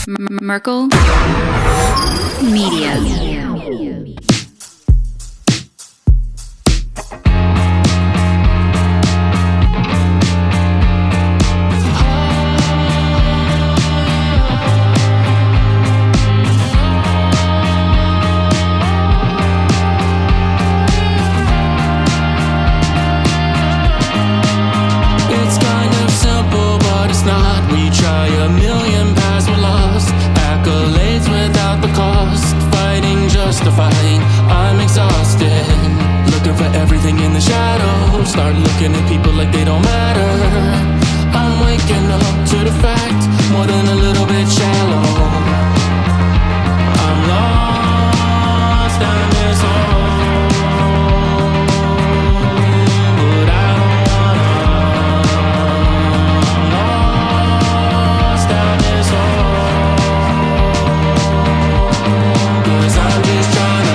Merkel Media. I'm exhausted, looking for everything in the shadows. Start looking at people like they don't matter. I'm waking up to the fact, more than a little bit shallow. I'm lost in this hole, but I don't wanna. I'm lost in this hole, 'cause I'm just trying to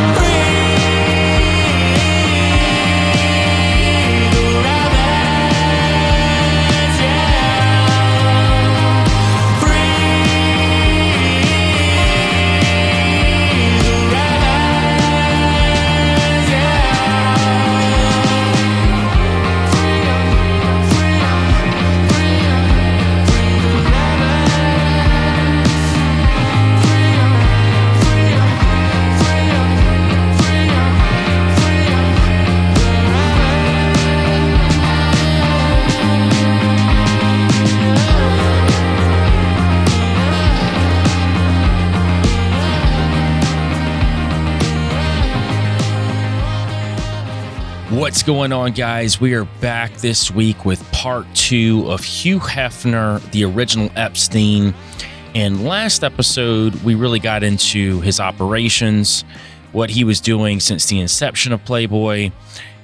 What's going on, guys? We are back this week with part 2 of Hugh Hefner, the original Epstein. And last episode, we really got into his operations, what he was doing since the inception of Playboy.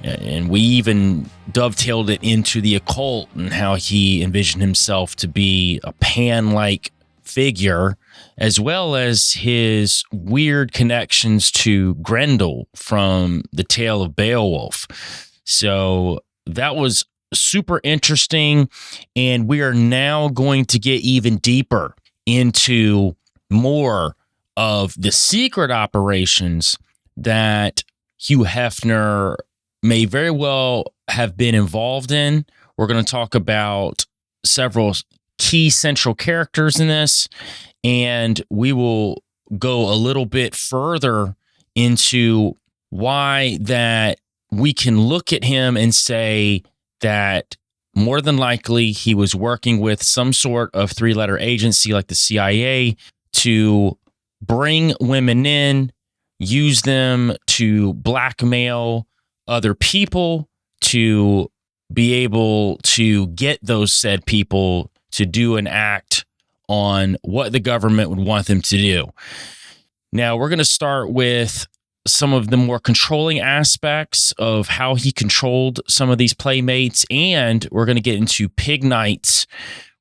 And we even dovetailed it into the occult and how he envisioned himself to be a Pan-like figure, as well as his weird connections to Grendel from the Tale of Beowulf. So that was super interesting. And we are now going to get even deeper into more of the secret operations that Hugh Hefner may very well have been involved in. We're going to talk about several key central characters in this, and we will go a little bit further into why that we can look at him and say that more than likely he was working with some sort of 3-letter agency like the CIA to bring women in, use them to blackmail other people, to be able to get those said people to do an act on what the government would want them to do. Now, we're going to start with some of the more controlling aspects of how he controlled some of these playmates, and we're going to get into pig nights,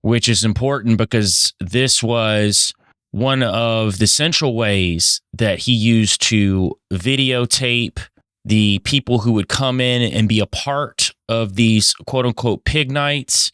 which is important because this was one of the central ways that he used to videotape the people who would come in and be a part of these quote-unquote pig nights.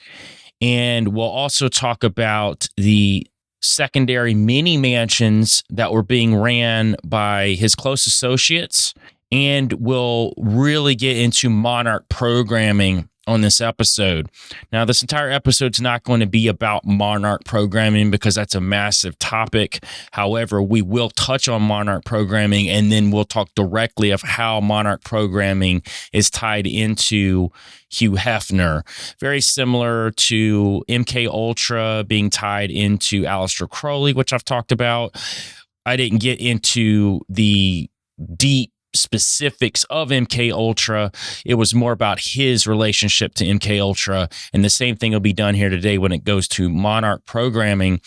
And we'll also talk about the secondary mini mansions that were being ran by his close associates. And we'll really get into Monarch Programming on this episode. Now, this entire episode's not going to be about Monarch Programming because that's a massive topic. However, we will touch on Monarch Programming, and then we'll talk directly of how Monarch Programming is tied into Hugh Hefner. Very similar to MK-Ultra being tied into Aleister Crowley, which I've talked about. I didn't get into the deep specifics of MK-Ultra. It was more about his relationship to MK-Ultra, and the same thing will be done here today when it goes to Monarch Programming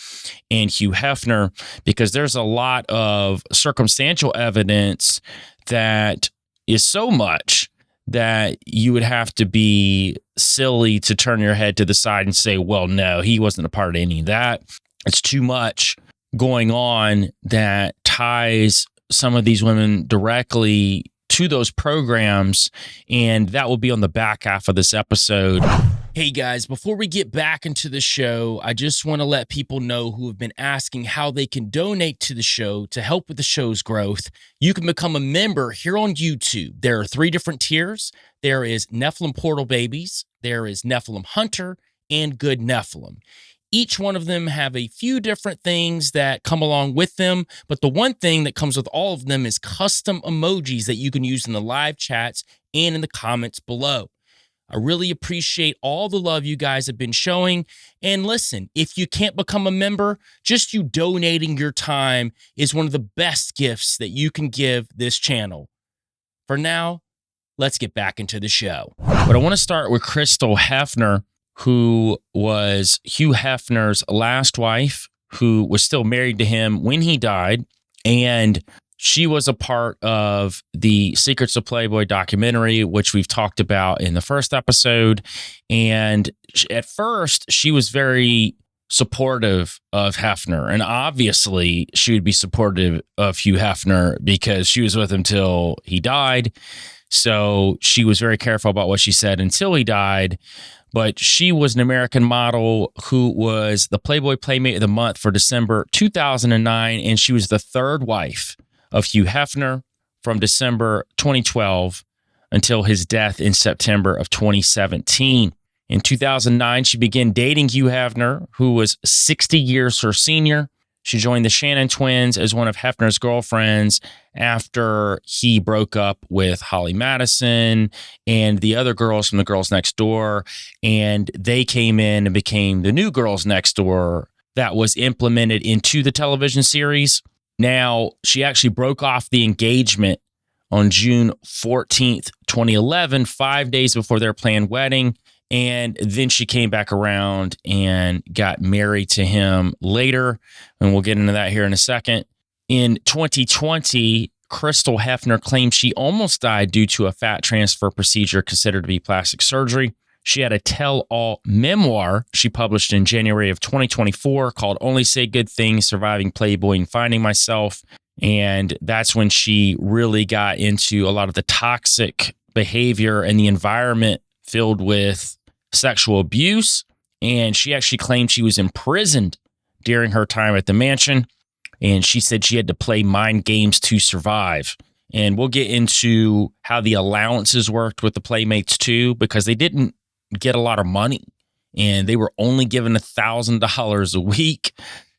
and Hugh Hefner, because there's a lot of circumstantial evidence that is so much that you would have to be silly to turn your head to the side and say, well, no, he wasn't a part of any of that. It's too much going on that ties some of these women directly to those programs, and that will be on the back half of this episode. Hey guys, before we get back into the show, I just want to let people know who have been asking how they can donate to the show to help with the show's growth. You can become a member here on YouTube. There are 3 different tiers. There is Nephilim Portal Babies, there is Nephilim Hunter, and Good Nephilim. Each one of them have a few different things that come along with them, but the one thing that comes with all of them is custom emojis that you can use in the live chats and in the comments below. I really appreciate all the love you guys have been showing. And listen, if you can't become a member, just you donating your time is one of the best gifts that you can give this channel. For now, let's get back into the show. But I want to start with Crystal Hefner, who was Hugh Hefner's last wife, who was still married to him when he died. And she was a part of the Secrets of Playboy documentary, which we've talked about in the first episode. And at first, she was very supportive of Hefner. And obviously, she would be supportive of Hugh Hefner because she was with him till he died. So she was very careful about what she said until he died. But she was an American model who was the Playboy Playmate of the Month for December 2009. And she was the 3rd wife of Hugh Hefner from December 2012 until his death in September of 2017. In 2009, she began dating Hugh Hefner, who was 60 years her senior. She joined the Shannon twins as one of Hefner's girlfriends after he broke up with Holly Madison and the other girls from the Girls Next Door, and they came in and became the new Girls Next Door that was implemented into the television series. Now, she actually broke off the engagement on June 14th, 2011, 5 days before their planned wedding. And then she came back around and got married to him later. And we'll get into that here in a second. In 2020, Crystal Hefner claimed she almost died due to a fat transfer procedure considered to be plastic surgery. She had a tell-all memoir she published in January of 2024 called Only Say Good Things, Surviving Playboy and Finding Myself. And that's when she really got into a lot of the toxic behavior and the environment filled with sexual abuse. And she actually claimed she was imprisoned during her time at the mansion. And she said she had to play mind games to survive. And we'll get into how the allowances worked with the Playmates too, because they didn't get a lot of money and they were only given $1,000 a week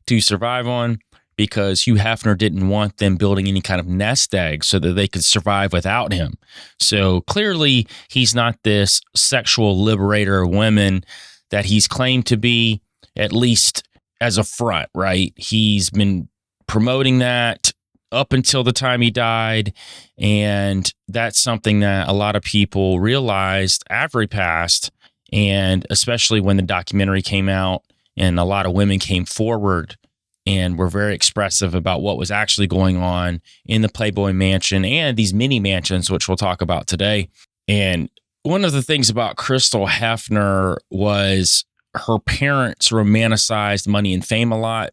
to survive on because Hugh Hefner didn't want them building any kind of nest egg so that they could survive without him. So clearly he's not this sexual liberator of women that he's claimed to be, at least as a front, right? He's been promoting that up until the time he died. And that's something that a lot of people realized after he passed. And especially when the documentary came out and a lot of women came forward and were very expressive about what was actually going on in the Playboy Mansion and these mini mansions, which we'll talk about today. And one of the things about Crystal Hefner was her parents romanticized money and fame a lot.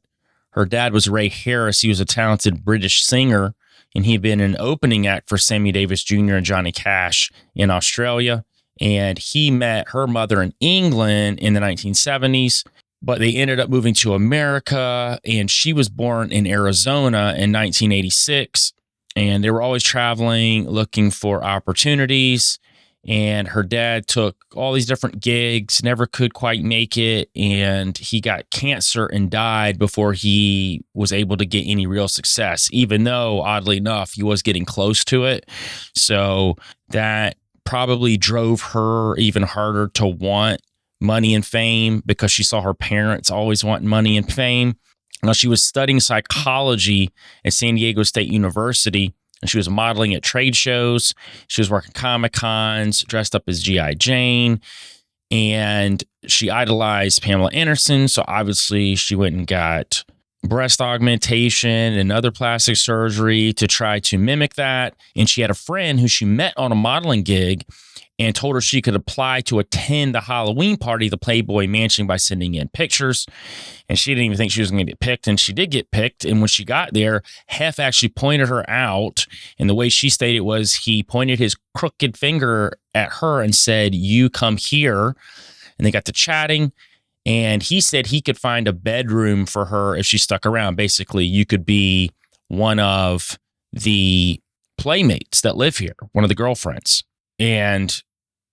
Her dad was Ray Harris. He was a talented British singer, and he had been an opening act for Sammy Davis Jr. and Johnny Cash in Australia. And he met her mother in England in the 1970s, but they ended up moving to America. And she was born in Arizona in 1986. And they were always traveling, looking for opportunities. And her dad took all these different gigs, never could quite make it. And he got cancer and died before he was able to get any real success, even though, oddly enough, he was getting close to it. So that probably drove her even harder to want money and fame because she saw her parents always wanting money and fame. Now, she was studying psychology at San Diego State University, and she was modeling at trade shows. She was working Comic-Cons, dressed up as G.I. Jane, and she idolized Pamela Anderson. So obviously she went and got breast augmentation and other plastic surgery to try to mimic that. And she had a friend who she met on a modeling gig and told her she could apply to attend the Halloween party at the Playboy Mansion by sending in pictures. And she didn't even think she was going to get picked. And she did get picked. And when she got there, Hef actually pointed her out. And the way she stated was he pointed his crooked finger at her and said, "You come here." and they got to chatting. And he said he could find a bedroom for her if she stuck around. Basically, you could be one of the playmates that live here, one of the girlfriends. And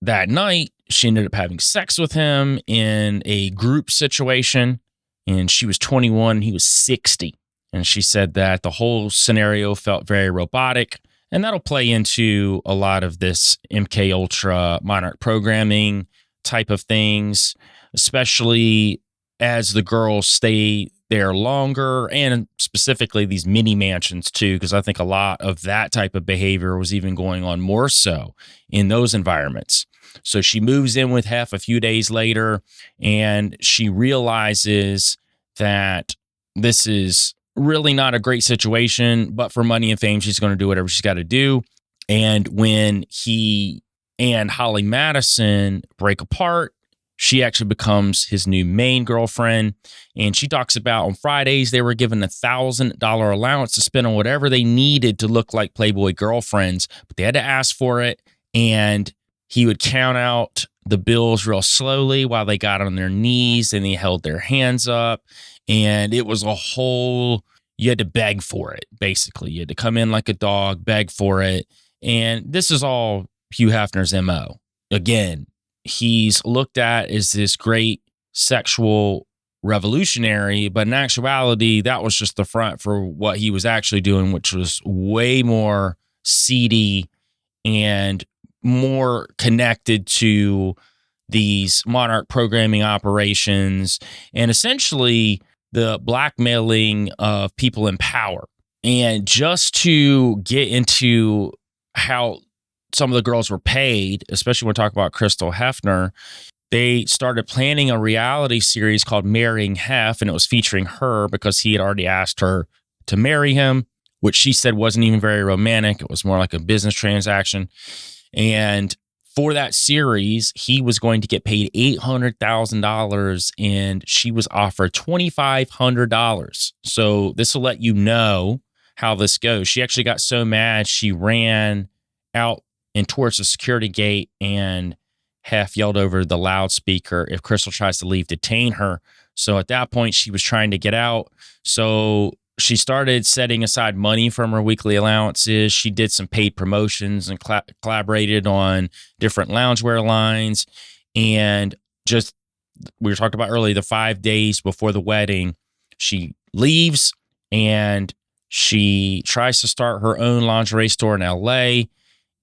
that night, she ended up having sex with him in a group situation. And she was 21, he was 60. And she said that the whole scenario felt very robotic. And that'll play into a lot of this MK-Ultra Monarch Programming type of things, especially as the girls stay there longer, and specifically these mini mansions too, because I think a lot of that type of behavior was even going on more so in those environments. So she moves in with Hef a few days later, and she realizes that this is really not a great situation, but for money and fame, she's going to do whatever she's got to do. And when he and Holly Madison break apart, she actually becomes his new main girlfriend. And she talks about on Fridays, they were given $1,000 allowance to spend on whatever they needed to look like Playboy girlfriends, but they had to ask for it. And he would count out the bills real slowly while they got on their knees and they held their hands up. And it was a whole, you had to beg for it, basically. You had to come in like a dog, beg for it. And this is all Hugh Hefner's MO. Again, he's looked at as this great sexual revolutionary, but in actuality, that was just the front for what he was actually doing, which was way more seedy and more connected to these monarch programming operations and essentially the blackmailing of people in power. And just to get into how some of the girls were paid, especially when we talk about Crystal Hefner, they started planning a reality series called Marrying Hef, and it was featuring her because he had already asked her to marry him, which she said wasn't even very romantic. It was more like a business transaction. And for that series, he was going to get paid $800,000 and she was offered $2,500. So this will let you know how this goes. She actually got so mad, she ran out and towards the security gate, and Hef yelled over the loudspeaker, "If Crystal tries to leave, detain her." So at that point, she was trying to get out. So she started setting aside money from her weekly allowances. She did some paid promotions and collaborated on different loungewear lines. And just, we were talking about earlier, the 5 days before the wedding, she leaves and she tries to start her own lingerie store in LA.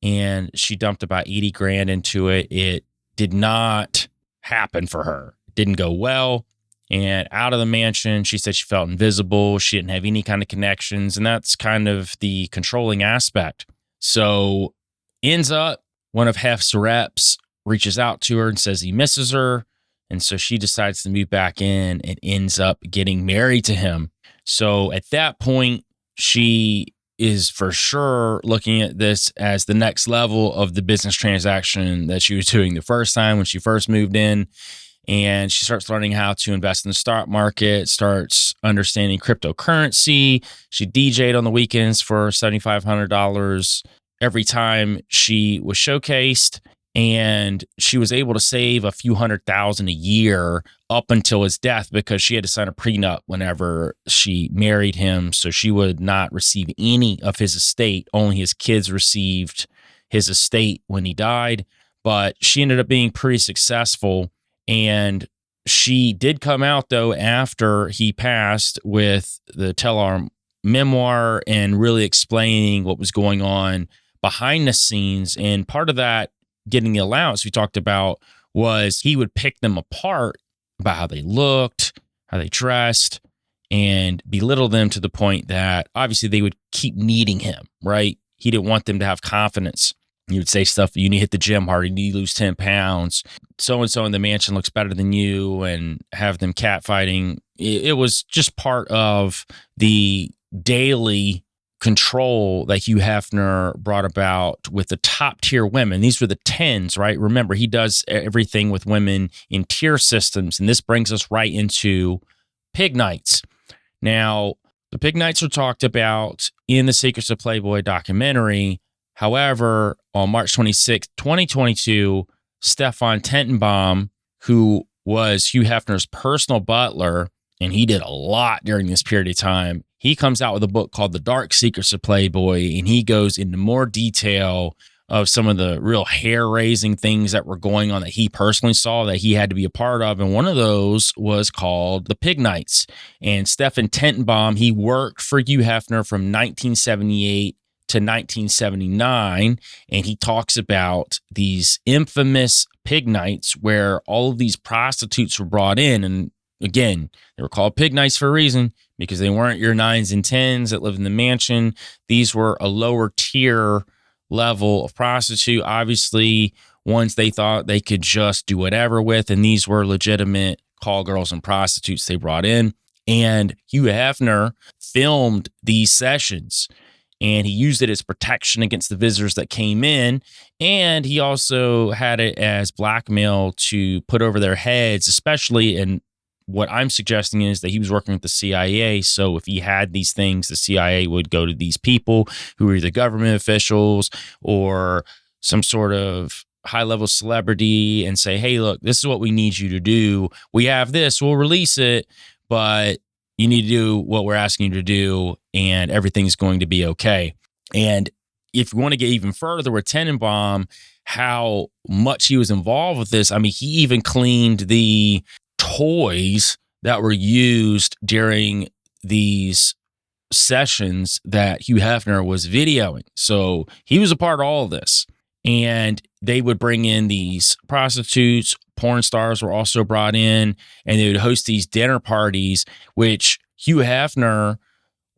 And she dumped about 80 grand into it. It did not happen for her. It didn't go well. And out of the mansion, she said she felt invisible. She didn't have any kind of connections. And that's kind of the controlling aspect. So ends up, one of Hef's reps reaches out to her and says he misses her. And so she decides to move back in and ends up getting married to him. So at that point, she is for sure looking at this as the next level of the business transaction that she was doing the first time when she first moved in. And she starts learning how to invest in the stock market, starts understanding cryptocurrency. She DJ'd on the weekends for $7,500 every time she was showcased. And she was able to save a few $100,000 a year up until his death because she had to sign a prenup whenever she married him. So she would not receive any of his estate. Only his kids received his estate when he died. But she ended up being pretty successful. And she did come out, though, after he passed with the tell-all memoir and really explaining what was going on behind the scenes. And part of that, getting the allowance we talked about, was he would pick them apart about how they looked, how they dressed, and belittle them to the point that obviously they would keep needing him, right? He didn't want them to have confidence. He would say stuff, you need to hit the gym hard, you need to lose 10 pounds. So-and-so in the mansion looks better than you, and have them catfighting. It was just part of the daily control that Hugh Hefner brought about with the top tier women. These were the 10s, right? Remember, he does everything with women in tier systems. And this brings us right into pig nights. Now, the pig nights are talked about in the Secrets of Playboy documentary. However, on March 26, 2022, Stefan Tentenbaum, who was Hugh Hefner's personal butler, and he did a lot during this period of time. He comes out with a book called The Dark Secrets of Playboy, and he goes into more detail of some of the real hair-raising things that were going on that he personally saw that he had to be a part of. And one of those was called the Pig Nights. And Stephen Tenenbaum, he worked for Hugh Hefner from 1978 to 1979, and he talks about these infamous pig nights where all of these prostitutes were brought in. And again, they were called pig nights for a reason, because they weren't your 9s and 10s that lived in the mansion. These were a lower tier level of prostitute, obviously ones they thought they could just do whatever with, and these were legitimate call girls and prostitutes they brought in. And Hugh Hefner filmed these sessions, and he used it as protection against the visitors that came in. And he also had it as blackmail to put over their heads, especially in what I'm suggesting is that he was working with the CIA. So if he had these things, the CIA would go to these people who were either government officials or some sort of high-level celebrity and say, hey, look, this is what we need you to do. We have this, we'll release it, but you need to do what we're asking you to do, and everything's going to be okay. And if you want to get even further with Tenenbaum, how much he was involved with this, I mean, he even cleaned the toys that were used during these sessions that Hugh Hefner was videoing. So he was a part of all of this. And they would bring in these prostitutes, porn stars were also brought in, and they would host these dinner parties, which Hugh Hefner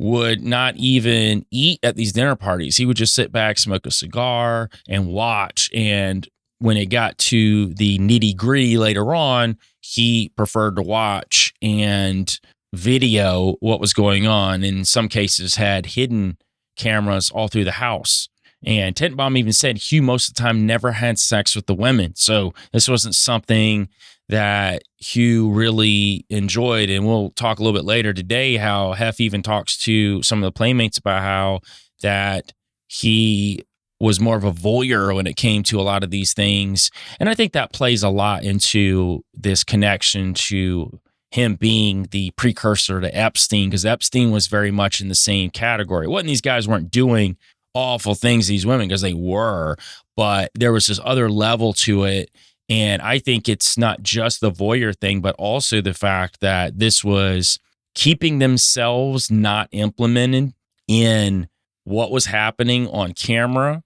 would not even eat at these dinner parties. He would just sit back, smoke a cigar, and watch. And when it got to the nitty-gritty later on, he preferred to watch and video what was going on. In some cases, had hidden cameras all through the house. And Tenenbaum even said Hugh most of the time never had sex with the women. So this wasn't something that Hugh really enjoyed. And we'll talk a little bit later today how Hef even talks to some of the Playmates about how that he was more of a voyeur when it came to a lot of these things. And I think that plays a lot into this connection to him being the precursor to Epstein, because Epstein was very much in the same category. It wasn't these guys weren't doing awful things to these women, because they were, but there was this other level to it. And I think it's not just the voyeur thing, but also the fact that this was keeping themselves not implemented in what was happening on camera,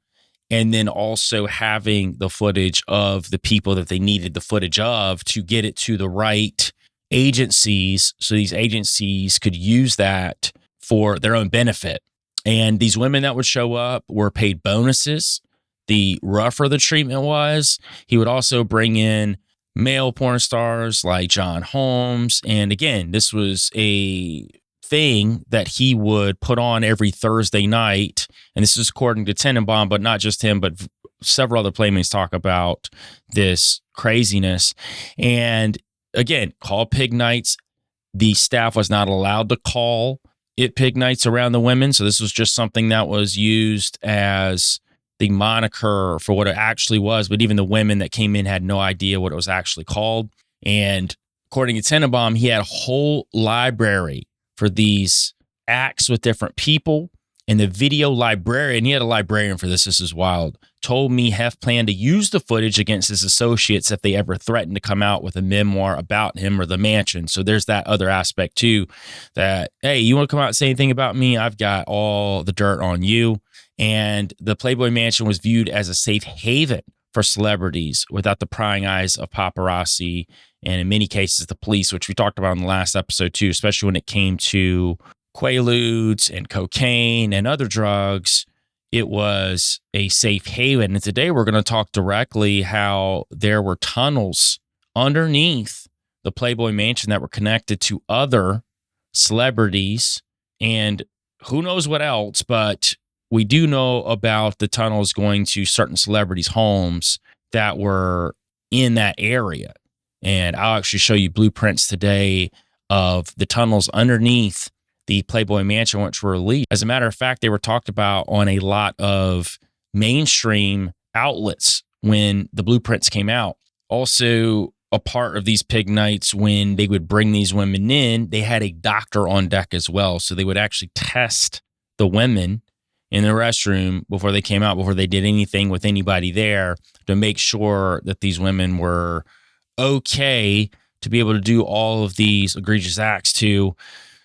and then also having the footage of the people that they needed the footage of to get it to the right agencies, so these agencies could use that for their own benefit. And these women that would show up were paid bonuses. The rougher the treatment was, he would also bring in male porn stars like John Holmes. And again, this was a thing that he would put on every Thursday night. And this is according to Tenenbaum, but not just him, but several other Playmates talk about this craziness. And again, call pig nights. The staff was not allowed to call it pig nights around the women. So this was just something that was used as the moniker for what it actually was. But even the women that came in had no idea what it was actually called. And according to Tenenbaum, he had a whole library for these acts with different people. And the video librarian, he had a librarian for this is wild, told me Hef planned to use the footage against his associates if they ever threatened to come out with a memoir about him or the mansion. So there's that other aspect too, that, hey, you want to come out and say anything about me? I've got all the dirt on you. And the Playboy Mansion was viewed as a safe haven for celebrities without the prying eyes of paparazzi, and in many cases, the police, which we talked about in the last episode too, especially when it came to Quaaludes and cocaine and other drugs. It was a safe haven. And today we're going to talk directly how there were tunnels underneath the Playboy Mansion that were connected to other celebrities and who knows what else, but we do know about the tunnels going to certain celebrities' homes that were in that area. And I'll actually show you blueprints today of the tunnels underneath the Playboy Mansion, which were released. As a matter of fact, they were talked about on a lot of mainstream outlets when the blueprints came out. Also, a part of these pig nights, when they would bring these women in, they had a doctor on deck as well. So they would actually test the women in the restroom before they came out, before they did anything with anybody there, to make sure that these women were okay to be able to do all of these egregious acts too.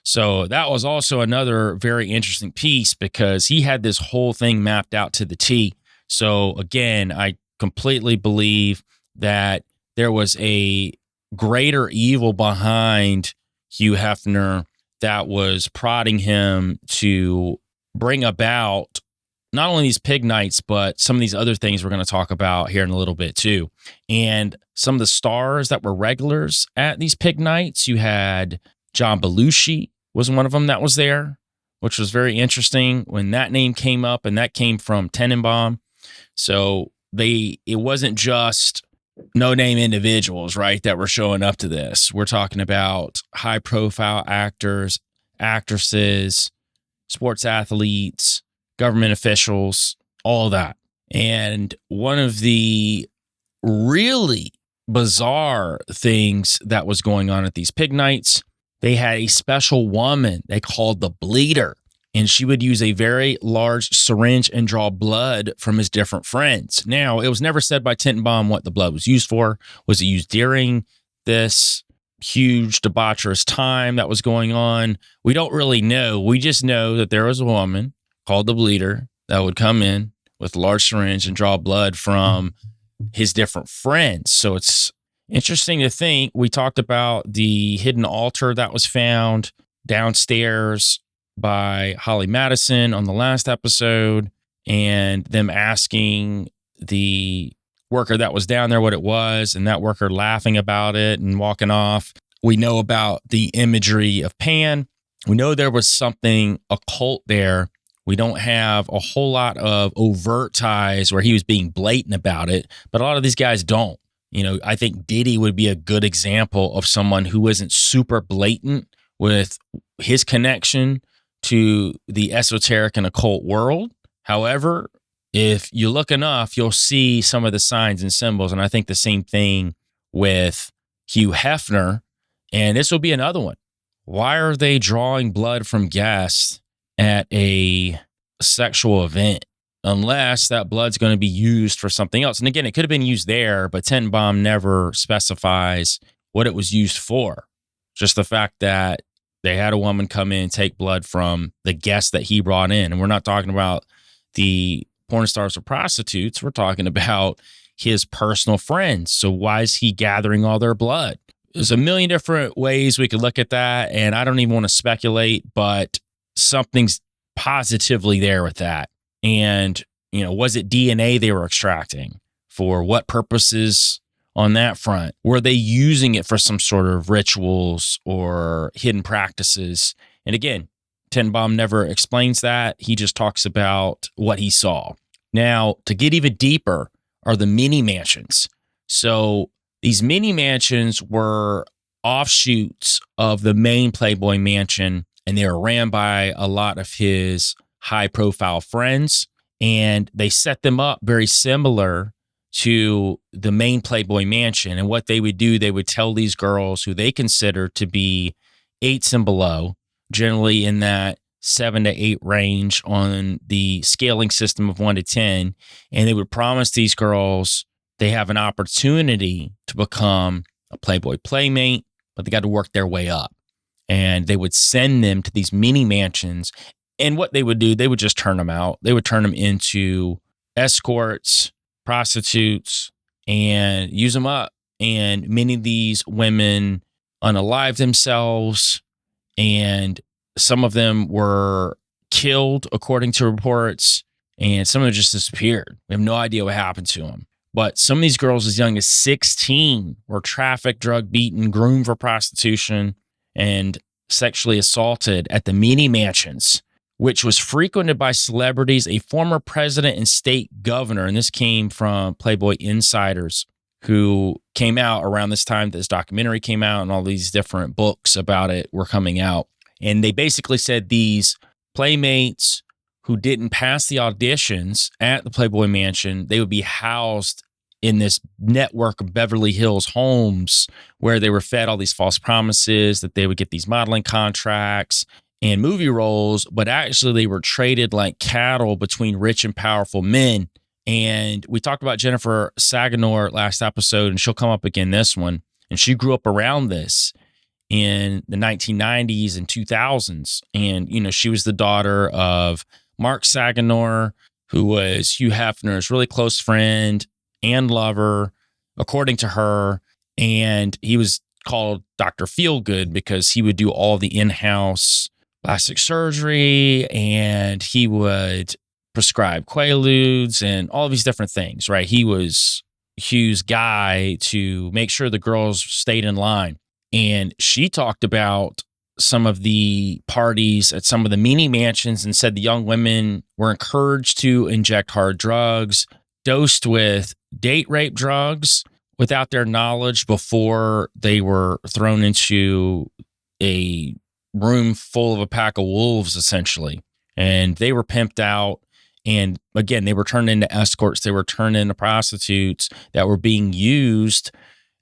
So that was also another very interesting piece, because he had this whole thing mapped out to the T. So again, I completely believe that there was a greater evil behind Hugh Hefner that was prodding him to bring about not only these pig nights, but some of these other things we're going to talk about here in a little bit too. And some of the stars that were regulars at these pig nights, you had John Belushi was one of them that was there, which was very interesting when that name came up, and that came from Tenenbaum. So it wasn't just no-name individuals, right, that were showing up to this. We're talking about high-profile actors, actresses, sports athletes, government officials, all that. And one of the really bizarre things that was going on at these pig nights, they had a special woman they called the bleeder, and she would use a very large syringe and draw blood from his different friends. Now, it was never said by Tenenbaum what the blood was used for. Was it used during this huge debaucherous time that was going on? We don't really know. We just know that there was a woman called the bleeder that would come in with a large syringe and draw blood from his different friends. So it's interesting to think. We talked about the hidden altar that was found downstairs by Holly Madison on the last episode, and them asking the worker that was down there what it was, and that worker laughing about it and walking off. We know about the imagery of Pan. We know there was something occult there. We don't have a whole lot of overt ties where he was being blatant about it, but a lot of these guys don't. You know, I think Diddy would be a good example of someone who isn't super blatant with his connection to the esoteric and occult world. However, if you look enough, you'll see some of the signs and symbols. And I think the same thing with Hugh Hefner. And this will be another one. Why are they drawing blood from guests at a sexual event? Unless that blood's going to be used for something else. And again, it could have been used there, but Tenenbaum never specifies what it was used for. Just the fact that they had a woman come in and take blood from the guests that he brought in. And we're not talking about the porn stars or prostitutes. We're talking about his personal friends. So why is he gathering all their blood? There's a million different ways we could look at that. And I don't even want to speculate, but something's positively there with that. And, you know, was it DNA they were extracting? For what purposes on that front? Were they using it for some sort of rituals or hidden practices? And again, Tenenbaum never explains that. He just talks about what he saw. Now, to get even deeper are the mini mansions. So these mini mansions were offshoots of the main Playboy Mansion, and they were ran by a lot of his high-profile friends, and they set them up very similar to the main Playboy Mansion. And what they would do, they would tell these girls who they consider to be 8s and below, generally in that 7 to 8 range on the scaling system of 1 to 10, and they would promise these girls they have an opportunity to become a Playboy Playmate, but they got to work their way up. And they would send them to these mini mansions. And what they would do, they would just turn them out. They would turn them into escorts, prostitutes, and use them up. And many of these women unalived themselves, and some of them were killed, according to reports, and some of them just disappeared. We have no idea what happened to them. But some of these girls as young as 16 were trafficked, drug beaten, groomed for prostitution, and sexually assaulted at the mini mansions, which was frequented by celebrities, a former president and state governor. And this came from Playboy insiders who came out around this time that this documentary came out, and all these different books about it were coming out. And they basically said these playmates who didn't pass the auditions at the Playboy Mansion, they would be housed in this network of Beverly Hills homes where they were fed all these false promises that they would get these modeling contracts and movie roles, but actually they were traded like cattle between rich and powerful men. And we talked about Jennifer Saganor last episode, and she'll come up again this one. And she grew up around this in the 1990s and 2000s. And, you know, she was the daughter of Mark Saganor, who was Hugh Hefner's really close friend and lover, according to her. And he was called Dr. Feelgood because he would do all the in-house plastic surgery, and he would prescribe Quaaludes and all of these different things, right? He was Hugh's guy to make sure the girls stayed in line. And she talked about some of the parties at some of the mini mansions and said the young women were encouraged to inject hard drugs, dosed with date rape drugs without their knowledge before they were thrown into a room full of a pack of wolves, essentially. And they were pimped out. And again, they were turned into escorts. They were turned into prostitutes that were being used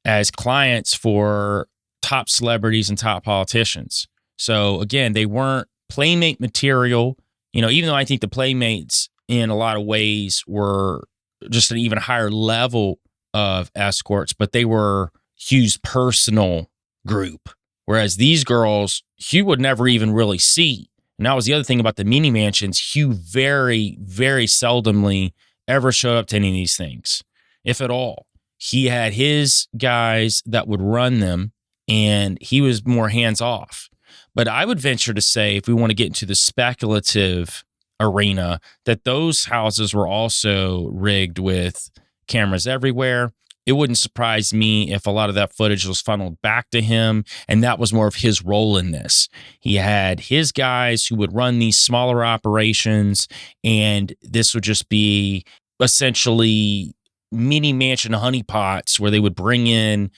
as clients for top celebrities and top politicians. So again, they weren't Playmate material. You know, even though I think the Playmates in a lot of ways were just an even higher level of escorts, but they were Hugh's personal group. Whereas these girls, Hugh would never even really see. And that was the other thing about the mini mansions. Hugh very, very seldomly ever showed up to any of these things, if at all. He had his guys that would run them, and he was more hands off. But I would venture to say, if we want to get into the speculative arena, that those houses were also rigged with cameras everywhere. It wouldn't surprise me if a lot of that footage was funneled back to him, and that was more of his role in this. He had his guys who would run these smaller operations, and this would just be essentially mini mansion honeypots where they would bring in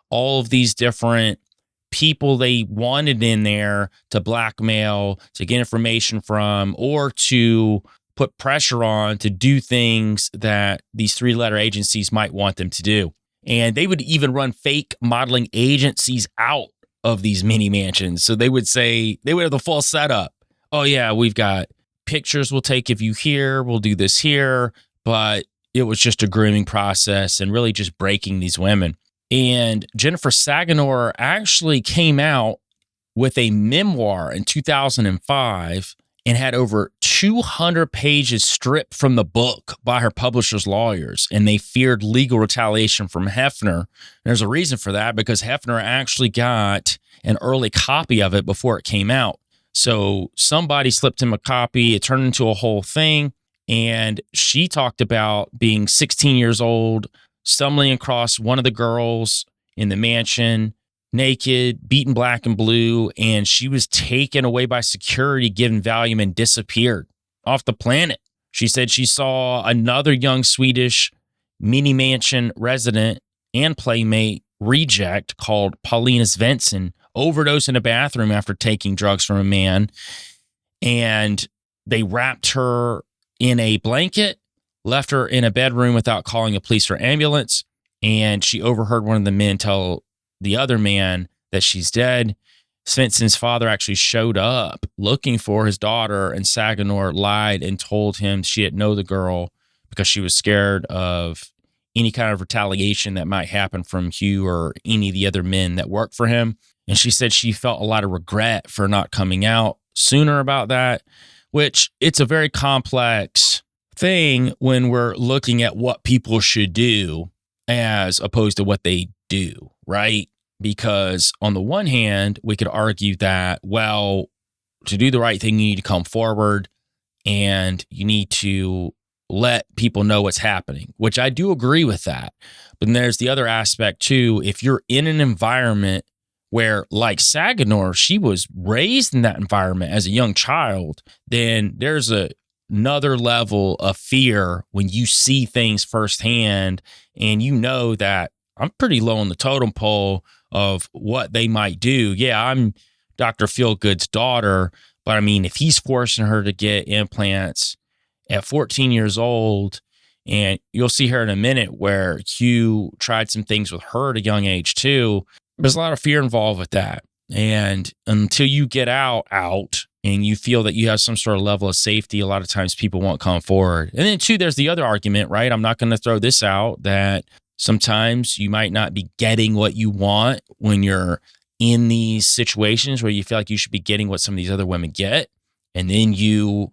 all of these different people they wanted in there to blackmail, to get information from, or to put pressure on to do things that these three-letter agencies might want them to do. And they would even run fake modeling agencies out of these mini mansions. So they would say, they would have the full setup. Oh yeah, we've got pictures we'll take of you here, we'll do this here. But it was just a grooming process and really just breaking these women. And Jennifer Saganor actually came out with a memoir in 2005 and had over 200 pages stripped from the book by her publisher's lawyers, and they feared legal retaliation from Hefner. There's a reason for that, because Hefner actually got an early copy of it before it came out. So somebody slipped him a copy. It turned into a whole thing, and she talked about being 16 years old, stumbling across one of the girls in the mansion, naked, beaten black and blue, and she was taken away by security, given Valium, and disappeared off the planet. She said she saw another young Swedish mini mansion resident and Playmate reject called Paulina Svensson overdose in a bathroom after taking drugs from a man, and they wrapped her in a blanket, left her in a bedroom without calling a police or ambulance, and she overheard one of the men tell the other man that she's dead. Svensson's father actually showed up looking for his daughter, and Saganor lied and told him she didn't know the girl because she was scared of any kind of retaliation that might happen from Hugh or any of the other men that worked for him. And she said she felt a lot of regret for not coming out sooner about that, which it's a very complex thing when we're looking at what people should do as opposed to what they do, right? Because on the one hand, we could argue that, well, to do the right thing, you need to come forward and you need to let people know what's happening, which I do agree with that. But then there's the other aspect too. If you're in an environment where, like Saganor, she was raised in that environment as a young child, then there's another level of fear when you see things firsthand and you know that I'm pretty low on the totem pole of what they might do. Yeah, I'm Dr. Feelgood's daughter, but I mean, if he's forcing her to get implants at 14 years old And you'll see her in a minute where Hugh tried some things with her at a young age too. There's a lot of fear involved with that. And until you get out, and you feel that you have some sort of level of safety, a lot of times people won't come forward. And then too, there's the other argument, right? I'm not going to throw this out, that sometimes you might not be getting what you want when you're in these situations where you feel like you should be getting what some of these other women get. And then you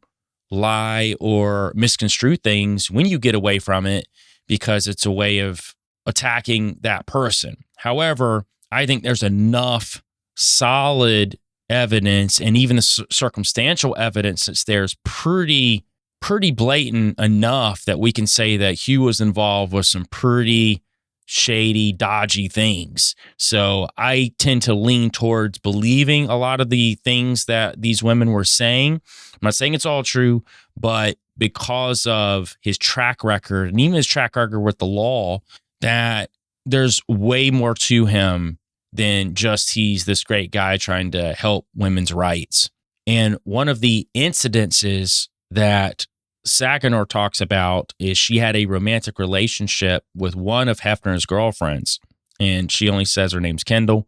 lie or misconstrue things when you get away from it because it's a way of attacking that person. However, I think there's enough solid evidence and even the circumstantial evidence that's there's pretty blatant enough that we can say that Hugh was involved with some pretty shady, dodgy things. So I tend to lean towards believing a lot of the things that these women were saying. I'm not saying it's all true, but because of his track record and even his track record with the law, that there's way more to him than just he's this great guy trying to help women's rights. And one of the incidences that Saginaw talks about is she had a romantic relationship with one of Hefner's girlfriends, and she only says her name's Kendall.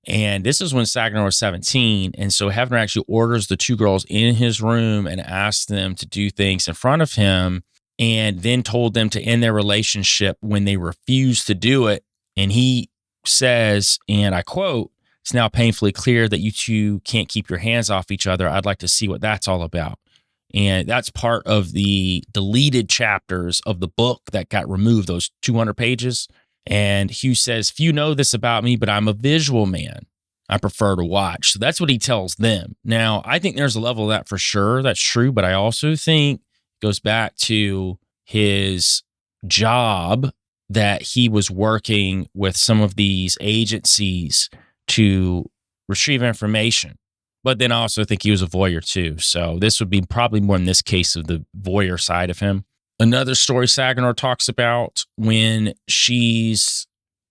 And this is when Saginaw was 17. And so Hefner actually orders the two girls in his room and asks them to do things in front of him, and then told them to end their relationship when they refused to do it. And he says, and I quote, "It's now painfully clear that you two can't keep your hands off each other. I'd like to see what that's all about." And that's part of the deleted chapters of the book that got removed, those 200 pages. And Hugh says, "Few know this about me, but I'm a visual man. I prefer to watch." So that's what he tells them. Now, I think there's a level of that for sure. That's true. But I also think it goes back to his job, that he was working with some of these agencies to retrieve information. But then I also think he was a voyeur too. So this would be probably more in this case of the voyeur side of him. Another story Saginaw talks about, when she's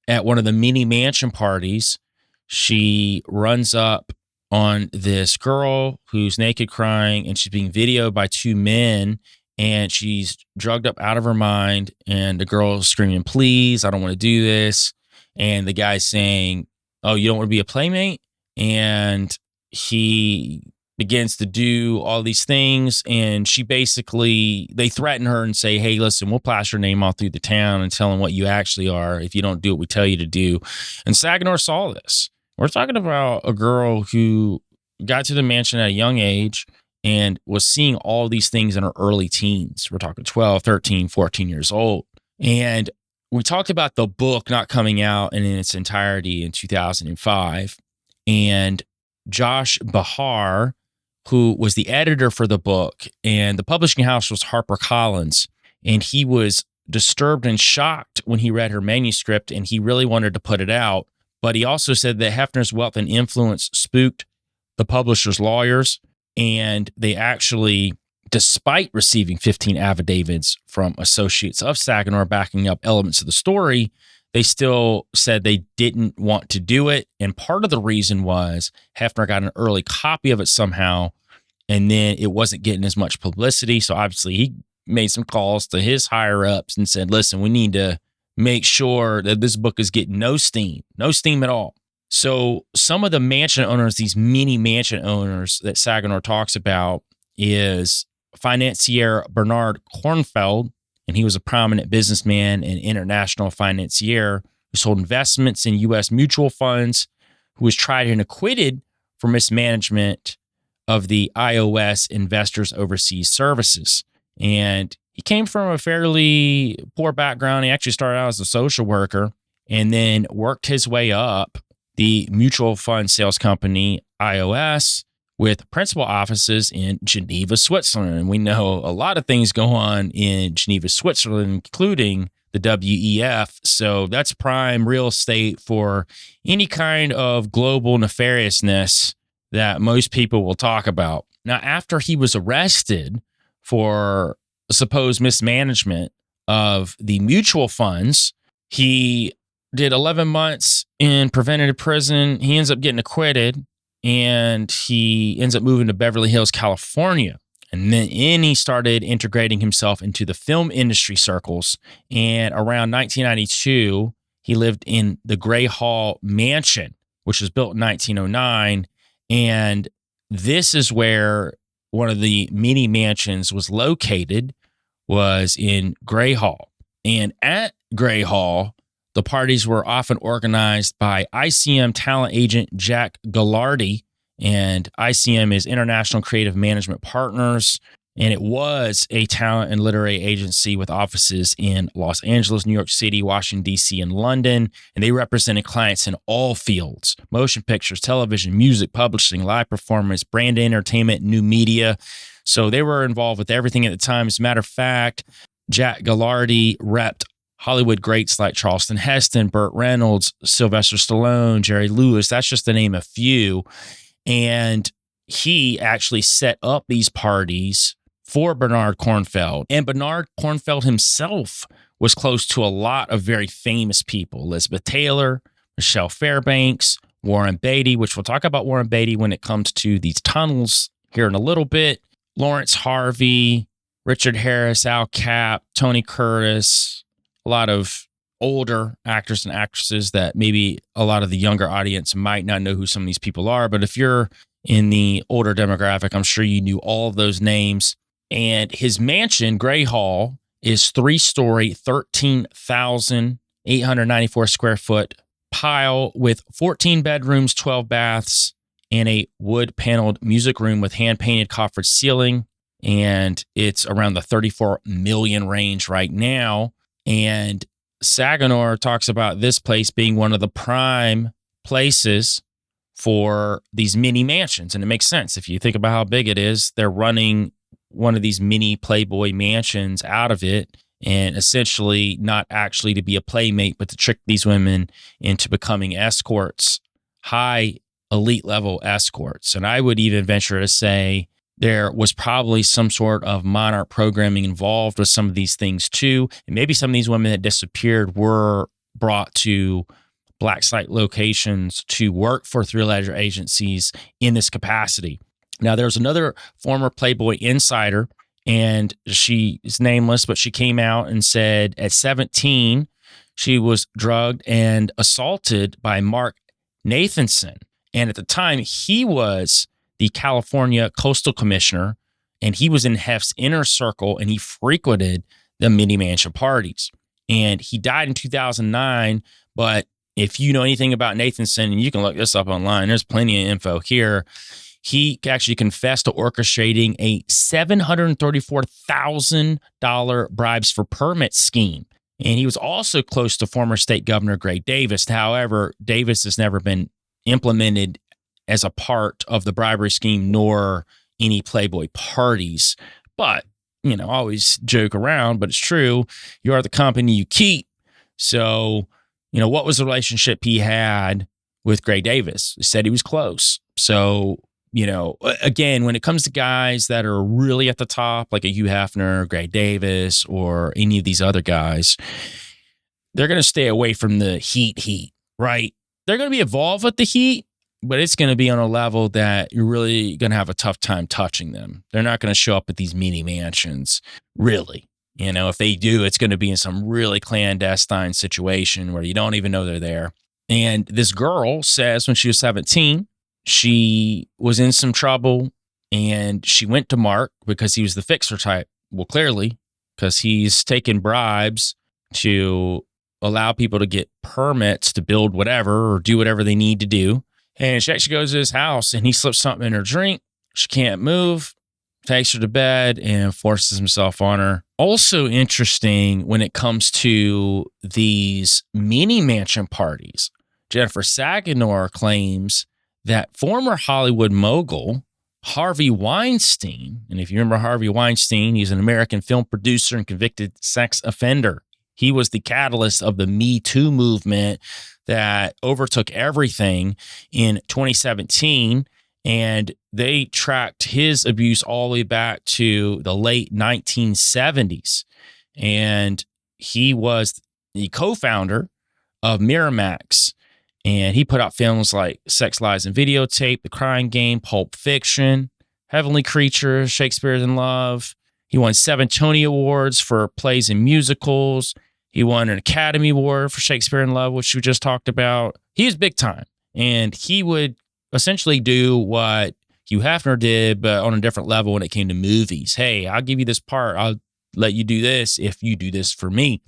at one of the mini mansion parties, she runs up on this girl who's naked crying, and she's being videoed by two men, and she's drugged up out of her mind, and the girl's screaming, "Please, I don't want to do this." And the guy's saying, "Oh, you don't want to be a playmate?" And he begins to do all these things, and they threaten her and say, "Hey, listen, we'll plaster your name all through the town and tell them what you actually are if you don't do what we tell you to do." And Saginaw saw this. We're talking about a girl who got to the mansion at a young age and was seeing all these things in her early teens. We're talking 12, 13, 14 years old. And we talked about the book not coming out in its entirety in 2005. And Josh Behar, who was the editor for the book, and the publishing house was HarperCollins, and he was disturbed and shocked when he read her manuscript, and he really wanted to put it out. But he also said that Hefner's wealth and influence spooked the publisher's lawyers, and they actually, despite receiving 15 affidavits from associates of Saginaw backing up elements of the story, they still said they didn't want to do it. And part of the reason was Hefner got an early copy of it somehow, and then it wasn't getting as much publicity. So obviously he made some calls to his higher ups and said, "Listen, we need to make sure that this book is getting no steam at all." So some of the mansion owners, these mini mansion owners that Saginaw talks about, is financier Bernard Kornfeld, and he was a prominent businessman and international financier who sold investments in U.S. mutual funds, who was tried and acquitted for mismanagement of the iOS Investors Overseas Services. And he came from a fairly poor background. He actually started out as a social worker and then worked his way up the mutual fund sales company iOS, with principal offices in Geneva, Switzerland. And we know a lot of things go on in Geneva, Switzerland, including the WEF. So that's prime real estate for any kind of global nefariousness that most people will talk about. Now, after he was arrested for supposed mismanagement of the mutual funds, he did 11 months in preventative prison. He ends up getting acquitted, and he ends up moving to Beverly Hills, California. And then he started integrating himself into the film industry circles. And around 1992, he lived in the Gray Hall Mansion, which was built in 1909. And this is where one of the mini mansions was located, was in Gray Hall. And at Gray Hall, the parties were often organized by ICM talent agent Jack Gallardi, and ICM is International Creative Management Partners. And it was a talent and literary agency with offices in Los Angeles, New York City, Washington, D.C., and London. And they represented clients in all fields: motion pictures, television, music, publishing, live performance, brand entertainment, new media. So they were involved with everything at the time. As a matter of fact, Jack Gallardi repped Hollywood greats like Charleston Heston, Burt Reynolds, Sylvester Stallone, Jerry Lewis. That's just to name a few. And he actually set up these parties for Bernard Kornfeld. And Bernard Kornfeld himself was close to a lot of very famous people: Elizabeth Taylor, Michelle Fairbanks, Warren Beatty, which we'll talk about Warren Beatty when it comes to these tunnels here in a little bit, Lawrence Harvey, Richard Harris, Al Capp, Tony Curtis, a lot of older actors and actresses that maybe a lot of the younger audience might not know who some of these people are. But if you're in the older demographic, I'm sure you knew all of those names. And his mansion, Gray Hall, is 3-story, 13,894 square foot pile with 14 bedrooms, 12 baths, and a wood paneled music room with hand painted coffered ceiling. And it's around the 34 million range right now. And Saginaw talks about this place being one of the prime places for these mini mansions. And it makes sense. If you think about how big it is, they're running one of these mini Playboy mansions out of it, and essentially not actually to be a playmate, but to trick these women into becoming escorts, high elite level escorts. And I would even venture to say there was probably some sort of Monarch programming involved with some of these things too. And maybe some of these women that disappeared were brought to black site locations to work for three-letter agencies in this capacity. Now, there's another former Playboy insider, and she is nameless, but she came out and said at 17, she was drugged and assaulted by Mark Nathanson. And at the time, he was the California Coastal Commissioner, and he was in Hef's inner circle, and he frequented the mini mansion parties. And he died in 2009. But if you know anything about Nathanson, and you can look this up online, there's plenty of info here. He actually confessed to orchestrating a $734,000 bribes for permit scheme. And he was also close to former state governor Gray Davis. However, Davis has never been implemented as a part of the bribery scheme, nor any Playboy parties. But, you know, I always joke around, but it's true. You are the company you keep. So, you know, what was the relationship he had with Gray Davis? He said he was close. So, you know, again, when it comes to guys that are really at the top, like a Hugh Hefner, Gray Davis, or any of these other guys, they're going to stay away from the heat, right? They're going to be involved with the heat, but it's going to be on a level that you're really going to have a tough time touching them. They're not going to show up at these mini mansions, really. You know, if they do, it's going to be in some really clandestine situation where you don't even know they're there. And this girl says when she was 17, she was in some trouble, and she went to Mark because he was the fixer type. Well, clearly, because he's taking bribes to allow people to get permits to build whatever or do whatever they need to do. And she actually goes to his house, and he slips something in her drink. She can't move, takes her to bed, and forces himself on her. Also interesting when it comes to these mini mansion parties, Jennifer Saginaw claims that former Hollywood mogul Harvey Weinstein, and if you remember Harvey Weinstein, he's an American film producer and convicted sex offender. He was the catalyst of the Me Too movement that overtook everything in 2017. And they tracked his abuse all the way back to the late 1970s. And he was the co-founder of Miramax. And he put out films like Sex, Lies, and Videotape, The Crying Game, Pulp Fiction, Heavenly Creatures, Shakespeare in Love. He won 7 Tony Awards for plays and musicals. He won an Academy Award for Shakespeare in Love, which we just talked about. He was big time. And he would essentially do what Hugh Hefner did, but on a different level when it came to movies. Hey, I'll give you this part. I'll let you do this if you do this for me.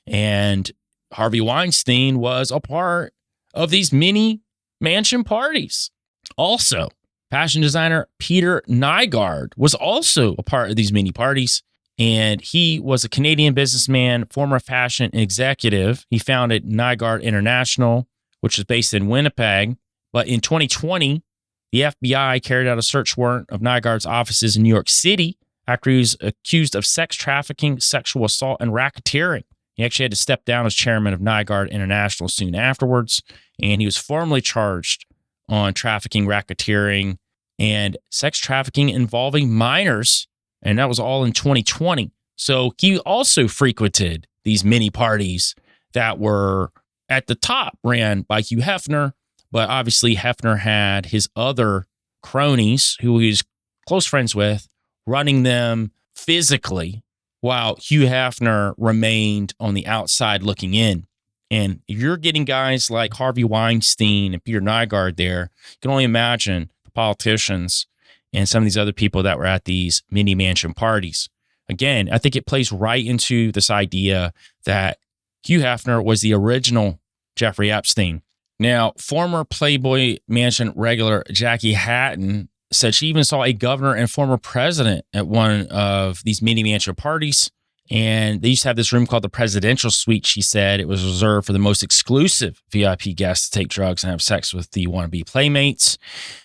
And Harvey Weinstein was a part of these mini mansion parties. Also, fashion designer Peter Nygaard was also a part of these mini parties. And he was a Canadian businessman, former fashion executive. He founded Nygaard International, which is based in Winnipeg. But in 2020, the FBI carried out a search warrant of Nygaard's offices in New York City after he was accused of sex trafficking, sexual assault, and racketeering. He actually had to step down as chairman of Nygaard International soon afterwards, and he was formally charged on trafficking, racketeering, and sex trafficking involving minors, and that was all in 2020. So he also frequented these mini parties that were at the top ran by Hugh Hefner, but obviously Hefner had his other cronies who he was close friends with running them physically, while Hugh Hefner remained on the outside looking in. And if you're getting guys like Harvey Weinstein and Peter Nygaard there, you can only imagine the politicians and some of these other people that were at these mini mansion parties. Again, I think it plays right into this idea that Hugh Hefner was the original Jeffrey Epstein. Now, former Playboy Mansion regular Jackie Hatton said she even saw a governor and former president at one of these mini mansion parties. And they used to have this room called the presidential suite. She said it was reserved for the most exclusive VIP guests to take drugs and have sex with the wannabe playmates.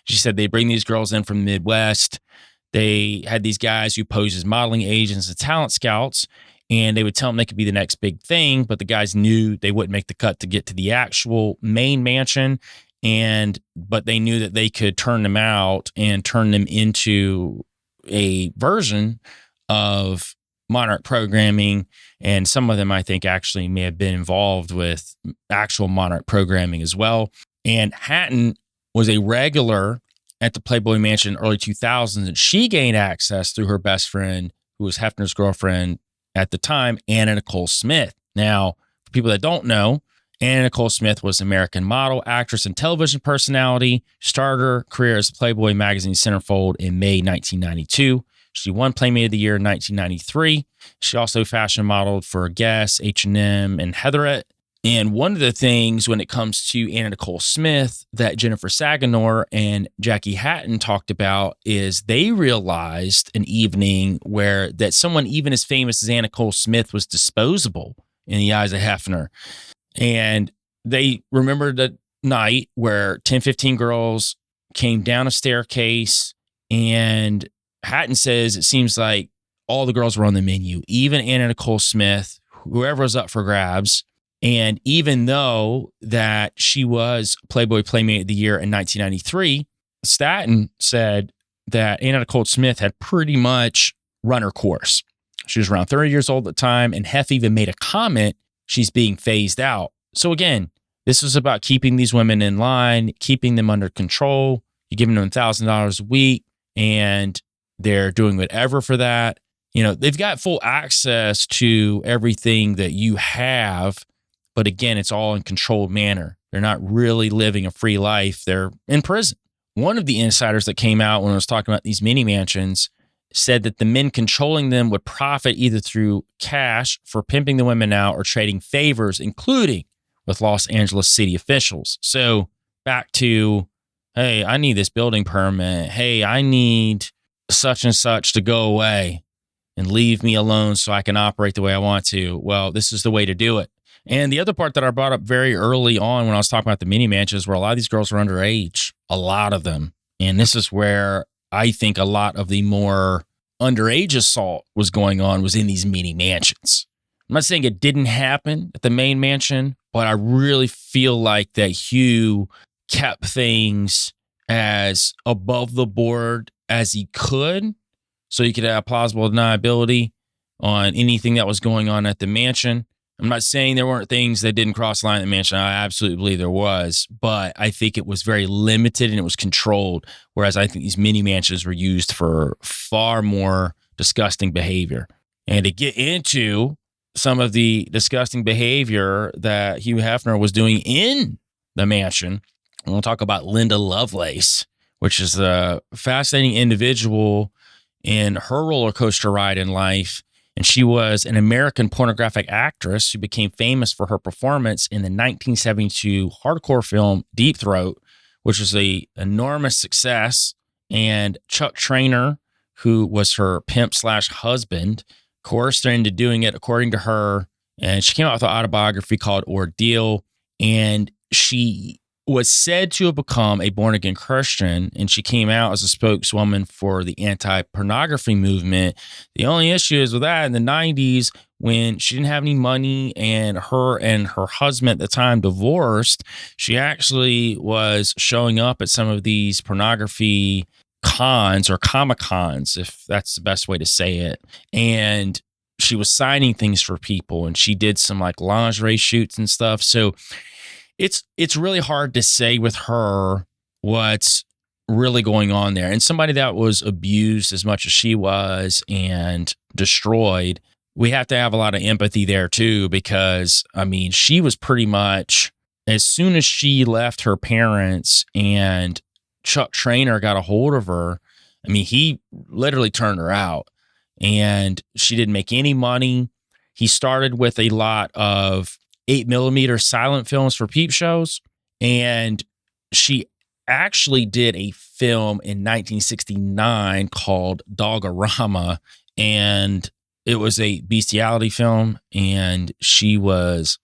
She said they bring these girls in from the Midwest. They had these guys who posed as modeling agents and talent scouts, and they would tell them they could be the next big thing, but the guys knew they wouldn't make the cut to get to the actual main mansion. But they knew that they could turn them out and turn them into a version of Monarch Programming. And some of them, I think, actually may have been involved with actual Monarch Programming as well. And Hatton was a regular at the Playboy Mansion in the early 2000s, and she gained access through her best friend, who was Hefner's girlfriend at the time, Anna Nicole Smith. Now, for people that don't know, Anna Nicole Smith was an American model, actress, and television personality. Started her career as Playboy magazine centerfold in May 1992. She won Playmate of the Year in 1993. She also fashion modeled for Guess, H&M, and Heatherette. And one of the things when it comes to Anna Nicole Smith that Jennifer Saganor and Jackie Hatton talked about is they realized an evening where that someone even as famous as Anna Nicole Smith was disposable in the eyes of Hefner. And they remembered the night where 10, 15 girls came down a staircase, and Hatton says it seems like all the girls were on the menu, even Anna Nicole Smith, whoever was up for grabs. And even though that she was Playboy Playmate of the Year in 1993, Staten said that Anna Nicole Smith had pretty much run her course. She was around 30 years old at the time, and Hef even made a comment, she's being phased out. So again, this was about keeping these women in line, keeping them under control. You're giving them $1,000 a week, and they're doing whatever for that. You know, they've got full access to everything that you have. But again, it's all in controlled manner. They're not really living a free life. They're in prison. One of the insiders that came out when I was talking about these mini mansions said that the men controlling them would profit either through cash for pimping the women out or trading favors, including with Los Angeles city officials. So back to, hey, I need this building permit. Hey, I need such and such to go away and leave me alone so I can operate the way I want to. Well, this is the way to do it. And the other part that I brought up very early on when I was talking about the mini mansions where a lot of these girls are underage, a lot of them. And this is where I think a lot of the more underage assault was going on was in these mini mansions. I'm not saying it didn't happen at the main mansion, but I really feel like that Hugh kept things as above the board as he could so he could have plausible deniability on anything that was going on at the mansion. I'm not saying there weren't things that didn't cross the line in the mansion. I absolutely believe there was, but I think it was very limited and it was controlled. Whereas I think these mini mansions were used for far more disgusting behavior. And to get into some of the disgusting behavior that Hugh Hefner was doing in the mansion, we'll talk about Linda Lovelace, which is a fascinating individual in her roller coaster ride in life. And she was an American pornographic actress who became famous for her performance in the 1972 hardcore film Deep Throat, which was an enormous success. And Chuck Trainer, who was her pimp/husband, coerced her into doing it, according to her. And she came out with an autobiography called Ordeal. And she was said to have become a born-again Christian, and she came out as a spokeswoman for the anti-pornography movement. The only issue is with that in the 90s, when she didn't have any money and her husband at the time divorced, she actually was showing up at some of these pornography cons or Comic-Cons, if that's the best way to say it. And she was signing things for people, and she did some like lingerie shoots and stuff. So it's really hard to say with her what's really going on there. And somebody that was abused as much as she was and destroyed, we have to have a lot of empathy there too, because I mean, she was pretty much, as soon as she left her parents and Chuck Trainer got a hold of her, I mean, he literally turned her out and she didn't make any money. He started with a lot of 8mm silent films for peep shows. And she actually did a film in 1969 called Dogorama. And it was a bestiality film. And she was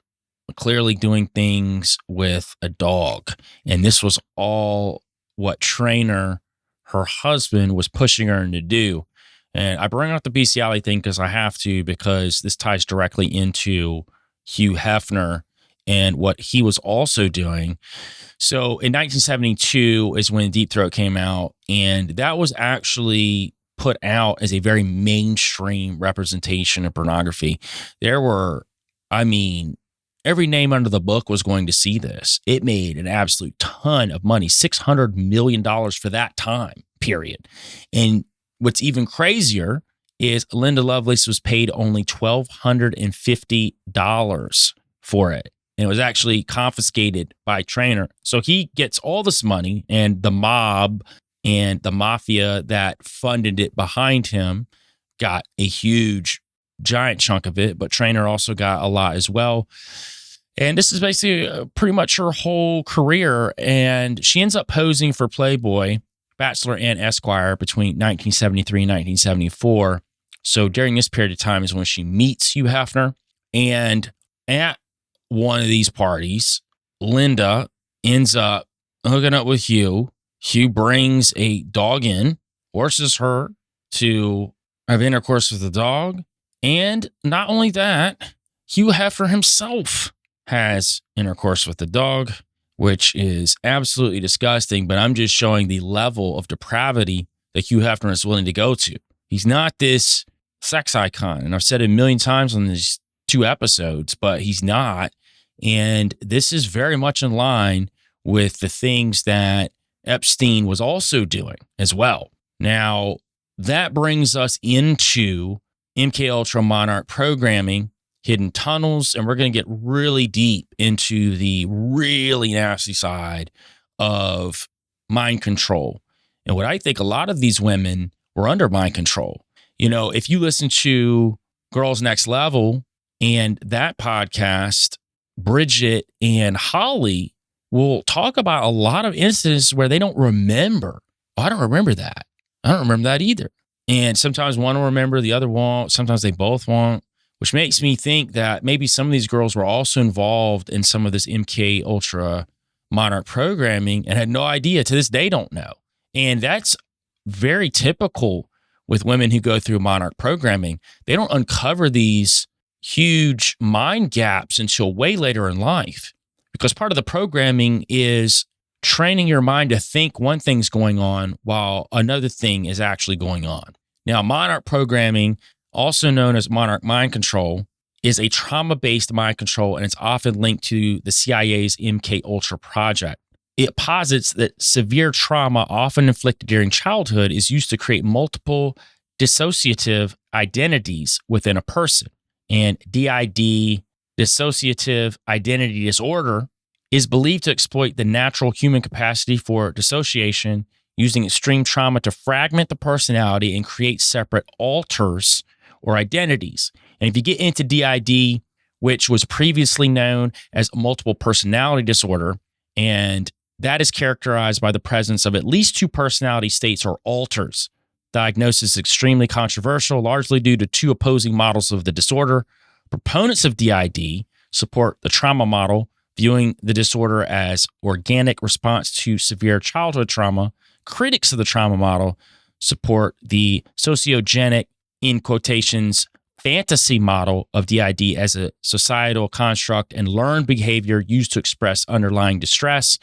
clearly doing things with a dog. And this was all what Trainer, her husband, was pushing her to do. And I bring up the bestiality thing because I have to, because this ties directly into Hugh Hefner and what he was also doing. So in 1972 is when Deep Throat came out, and that was actually put out as a very mainstream representation of pornography. There were, I mean, every name under the book was going to see this. It made an absolute ton of money, $600 million for that time period. And what's even crazier is Linda Lovelace was paid only $1,250 for it. And it was actually confiscated by Trainer. So he gets all this money, and the mob and the mafia that funded it behind him got a huge, giant chunk of it. But Trainer also got a lot as well. And this is basically pretty much her whole career. And she ends up posing for Playboy, Bachelor and Esquire between 1973 and 1974. So during this period of time is when she meets Hugh Hefner. And at one of these parties, Linda ends up hooking up with Hugh. Hugh brings a dog in, forces her to have intercourse with the dog. And not only that, Hugh Hefner himself has intercourse with the dog, which is absolutely disgusting. But I'm just showing the level of depravity that Hugh Hefner is willing to go to. He's not this sex icon. And I've said it a million times on these 2 episodes, but he's not. And this is very much in line with the things that Epstein was also doing as well. Now, that brings us into MK-Ultra Monarch Programming, Hidden Tunnels, and we're going to get really deep into the really nasty side of mind control. And what I think a lot of these women were under mind control. You know, if you listen to Girls Next Level and that podcast, Bridget and Holly will talk about a lot of instances where they don't remember. Oh, I don't remember that. I don't remember that either. And sometimes one will remember, the other won't. Sometimes they both won't, which makes me think that maybe some of these girls were also involved in some of this MK-Ultra Monarch programming and had no idea. To this day, don't know. And that's very typical with women who go through Monarch programming. They don't uncover these huge mind gaps until way later in life, because part of the programming is training your mind to think one thing's going on while another thing is actually going on. Now, Monarch programming, also known as Monarch mind control, is a trauma-based mind control, and it's often linked to the CIA's MK-Ultra project. It posits that severe trauma, often inflicted during childhood, is used to create multiple dissociative identities within a person. And DID, dissociative identity disorder, is believed to exploit the natural human capacity for dissociation, using extreme trauma to fragment the personality and create separate alters or identities. And if you get into DID, which was previously known as multiple personality disorder, and that is characterized by the presence of at least two personality states or alters. Diagnosis is extremely controversial, largely due to two opposing models of the disorder. Proponents of DID support the trauma model, viewing the disorder as organic response to severe childhood trauma. Critics of the trauma model support the sociogenic, in quotations, fantasy model of DID as a societal construct and learned behavior used to express underlying distress.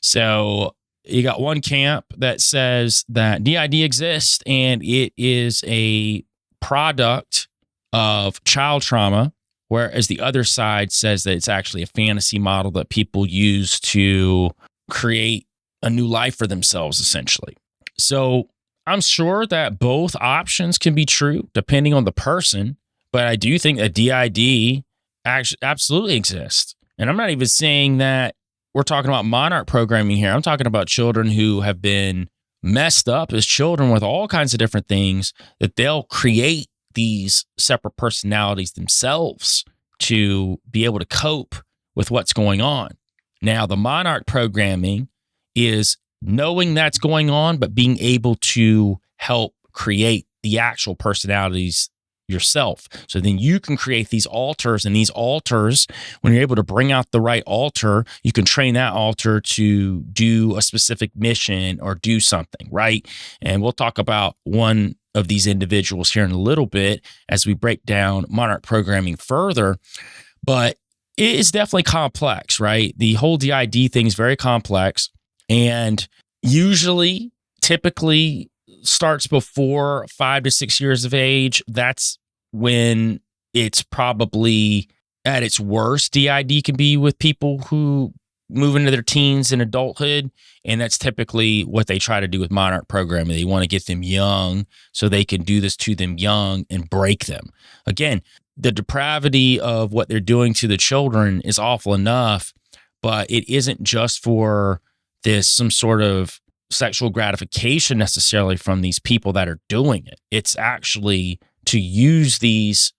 So you got one camp that says that DID exists and it is a product of child trauma, whereas the other side says that it's actually a fantasy model that people use to create a new life for themselves, essentially. So I'm sure that both options can be true depending on the person, but I do think that DID actually absolutely exists. And I'm not even saying that we're talking about monarch programming here. I'm talking about children who have been messed up as children with all kinds of different things, that they'll create these separate personalities themselves to be able to cope with what's going on. Now, the monarch programming is knowing that's going on, but being able to help create the actual personalities yourself. So then you can create these alters, and these alters, when you're able to bring out the right alter, you can train that alter to do a specific mission or do something, right? And we'll talk about one of these individuals here in a little bit as we break down monarch programming further. But it is definitely complex, right? The whole DID thing is very complex, and usually, typically starts before 5 to 6 years of age. That's when it's probably at its worst. DID can be with people who move into their teens and adulthood, and that's typically what they try to do with monarch programming. They want to get them young so they can do this to them young and break them. Again, the depravity of what they're doing to the children is awful enough, but it isn't just for this some sort of sexual gratification necessarily from these people that are doing it. It's actually to use these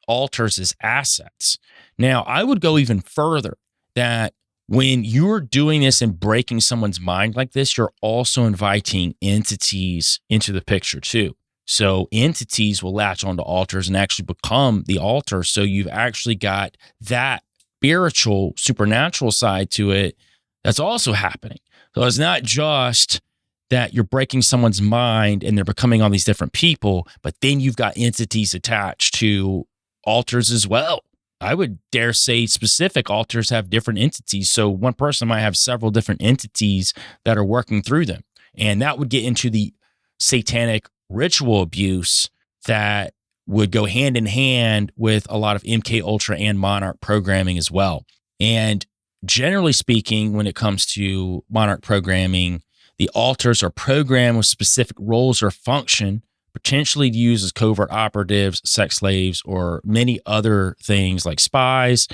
alters as assets. Now, I would go even further, that when you're doing this and breaking someone's mind like this, you're also inviting entities into the picture too. So entities will latch onto alters and actually become the alter. So you've actually got that spiritual, supernatural side to it that's also happening. So it's not just that you're breaking someone's mind and they're becoming all these different people, but then you've got entities attached to alters as well. I would dare say specific alters have different entities. So one person might have several different entities that are working through them. And that would get into the satanic ritual abuse that would go hand in hand with a lot of MK-Ultra and monarch programming as well. And generally speaking, when it comes to monarch programming, the alters are programmed with specific roles or function, potentially used as covert operatives, sex slaves, or many other things like spies,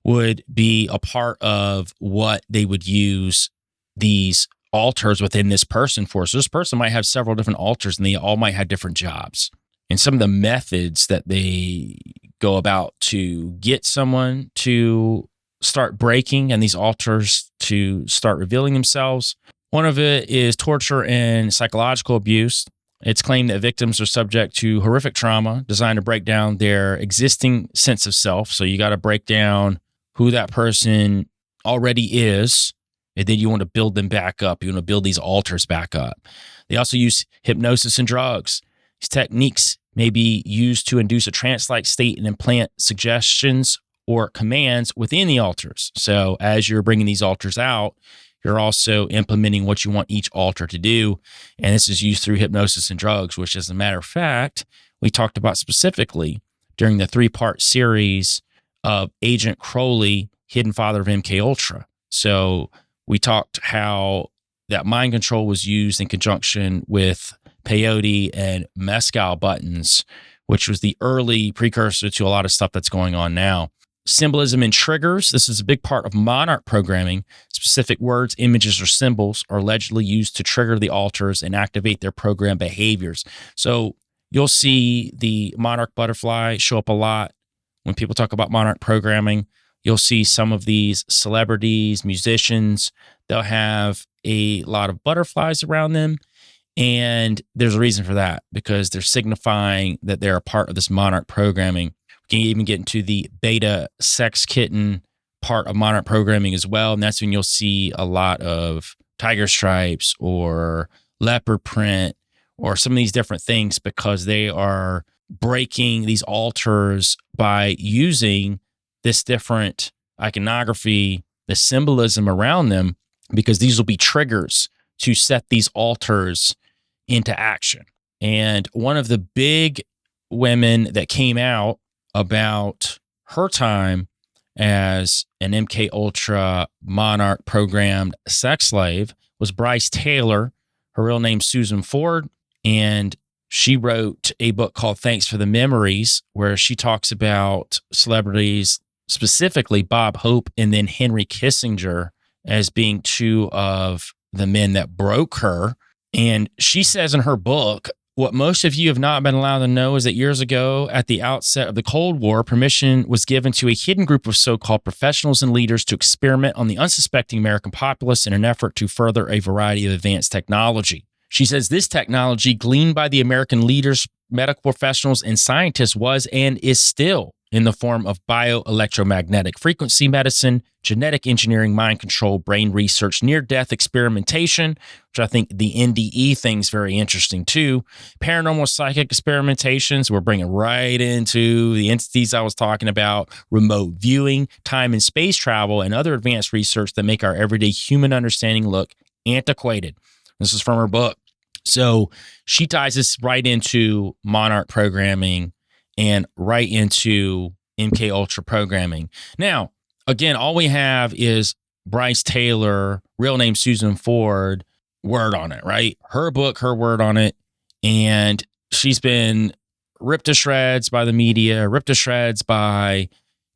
would be a part of what they would use these alters within this person for. So this person might have several different alters and they all might have different jobs. And some of the methods that they go about to get someone to start breaking and these alters to start revealing themselves. One of it is torture and psychological abuse. It's claimed that victims are subject to horrific trauma designed to break down their existing sense of self. So you got to break down who that person already is, and then you want to build them back up. You want to build these alters back up. They also use hypnosis and drugs. These techniques may be used to induce a trance-like state and implant suggestions or commands within the alters. So as you're bringing these alters out, you're also implementing what you want each alter to do. And this is used through hypnosis and drugs, which, as a matter of fact, we talked about specifically during the 3-part series of Agent Crowley, Hidden Father of MK-Ultra. So we talked how that mind control was used in conjunction with peyote and mezcal buttons, which was the early precursor to a lot of stuff that's going on now. Symbolism and triggers. This is a big part of Monarch programming. Specific words, images, or symbols are allegedly used to trigger the alters and activate their program behaviors. So you'll see the Monarch butterfly show up a lot when people talk about Monarch programming. You'll see some of these celebrities, musicians, they'll have a lot of butterflies around them. And there's a reason for that, because they're signifying that they're a part of this Monarch programming. We can even get into the beta sex kitten part of Monarch programming as well. And that's when you'll see a lot of tiger stripes or leopard print or some of these different things, because they are breaking these altars by using this different iconography, the symbolism around them, because these will be triggers to set these altars into action. And one of the big women that came out about her time as an MK-Ultra Monarch programmed sex slave was Brice Taylor. Her real name's Susan Ford. And she wrote a book called Thanks for the Memories, where she talks about celebrities, specifically Bob Hope and then Henry Kissinger, as being two of the men that broke her. And she says in her book, what most of you have not been allowed to know is that years ago, at the outset of the Cold War, permission was given to a hidden group of so-called professionals and leaders to experiment on the unsuspecting American populace in an effort to further a variety of advanced technology. She says this technology, gleaned by the American leaders, medical professionals, and scientists, was and is still in the form of bioelectromagnetic frequency medicine, genetic engineering, mind control, brain research, near-death experimentation, which I think the NDE thing's very interesting too, paranormal psychic experimentations, we're bringing right into the entities I was talking about, remote viewing, time and space travel, and other advanced research that make our everyday human understanding look antiquated. This is from her book. So she ties this right into Monarch programming and right into MK-Ultra programming. Now, again, all we have is Brice Taylor, real name Susan Ford, word on it, right? Her book, her word on it. And she's been ripped to shreds by the media, ripped to shreds by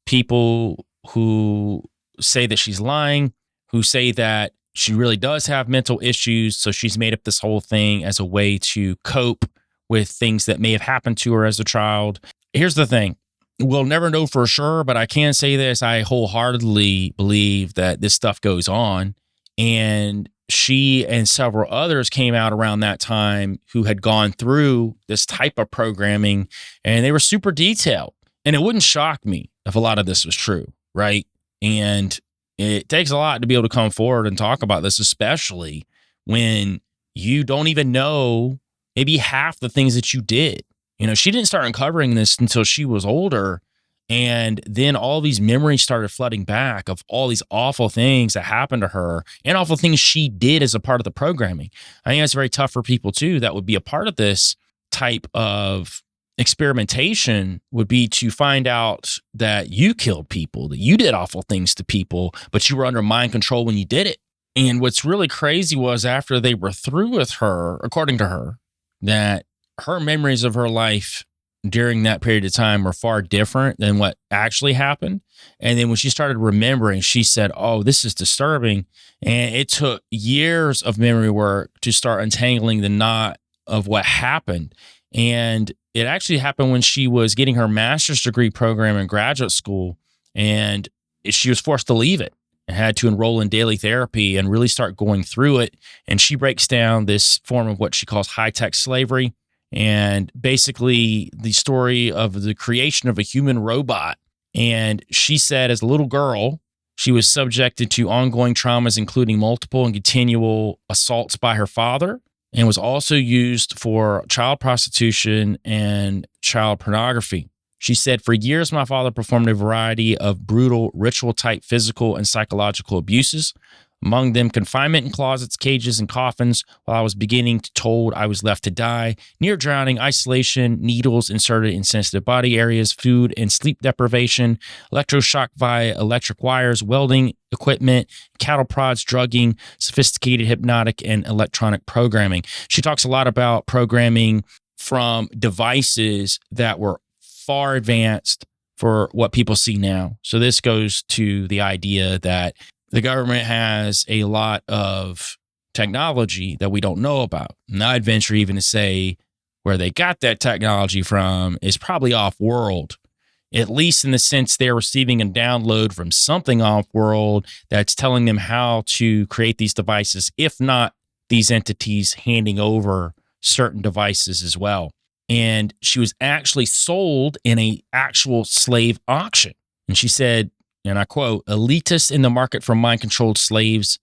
people who say that she's lying, who say that she really does have mental issues. So she's made up this whole thing as a way to cope with things that may have happened to her as a child. Here's the thing. We'll never know for sure, but I can say this. I wholeheartedly believe that this stuff goes on. And she and several others came out around that time who had gone through this type of programming, and they were super detailed. And it wouldn't shock me if a lot of this was true, right? And it takes a lot to be able to come forward and talk about this, especially when you don't even know maybe half the things that you did. You know, she didn't start uncovering this until she was older. And then all these memories started flooding back of all these awful things that happened to her and awful things she did as a part of the programming. I think that's very tough for people too that would be a part of this type of experimentation, would be to find out that you killed people, that you did awful things to people, but you were under mind control when you did it. And what's really crazy was after they were through with her, according to her, that her memories of her life during that period of time were far different than what actually happened. And then when she started remembering, she said, oh, this is disturbing. And it took years of memory work to start untangling the knot of what happened. And it actually happened when she was getting her master's degree program in graduate school, and she was forced to leave it and had to enroll in daily therapy and really start going through it. And she breaks down this form of what she calls high-tech slavery, and basically the story of the creation of a human robot. And she said as a little girl, she was subjected to ongoing traumas, including multiple and continual assaults by her father, and was also used for child prostitution and child pornography. She said, for years, my father performed a variety of brutal ritual-type physical and psychological abuses. Among them, confinement in closets, cages, and coffins while I was beginning to told I was left to die, near drowning, isolation, needles inserted in sensitive body areas, food and sleep deprivation, electroshock via electric wires, welding equipment, cattle prods, drugging, sophisticated hypnotic and electronic programming. She talks a lot about programming from devices that were far advanced for what people see now. So this goes to the idea that the government has a lot of technology that we don't know about. And I'd venture even to say where they got that technology from is probably off-world, at least in the sense they're receiving a download from something off-world that's telling them how to create these devices, if not these entities handing over certain devices as well. And she was actually sold in an actual slave auction. And she said, and I quote, elitists in the market for mind-controlled slaves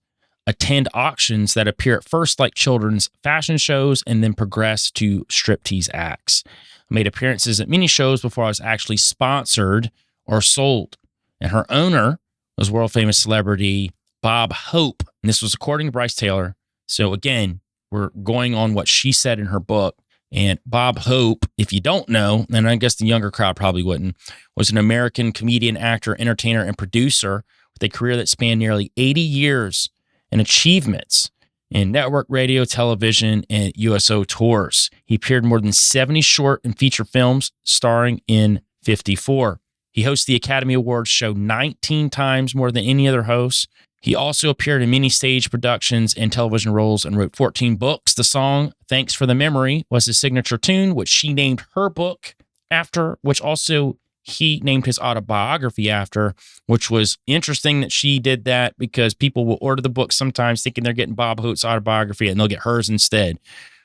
attend auctions that appear at first like children's fashion shows and then progress to striptease acts. I made appearances at many shows before I was actually sponsored or sold. And her owner was world-famous celebrity Bob Hope. And this was according to Brice Taylor. So again, we're going on what she said in her book. And Bob Hope, if you don't know, and I guess the younger crowd probably wouldn't, was an American comedian, actor, entertainer, and producer with a career that spanned nearly 80 years and achievements in network radio, television, and USO tours. He appeared in more than 70 short and feature films, starring in 54. He hosted the Academy Awards show 19 times more than any other host. He also appeared in many stage productions and television roles and wrote 14 books. The song Thanks for the Memory was his signature tune, which she named her book after, which also he named his autobiography after, which was interesting that she did that because people will order the book sometimes thinking they're getting Bob Hope's autobiography and they'll get hers instead,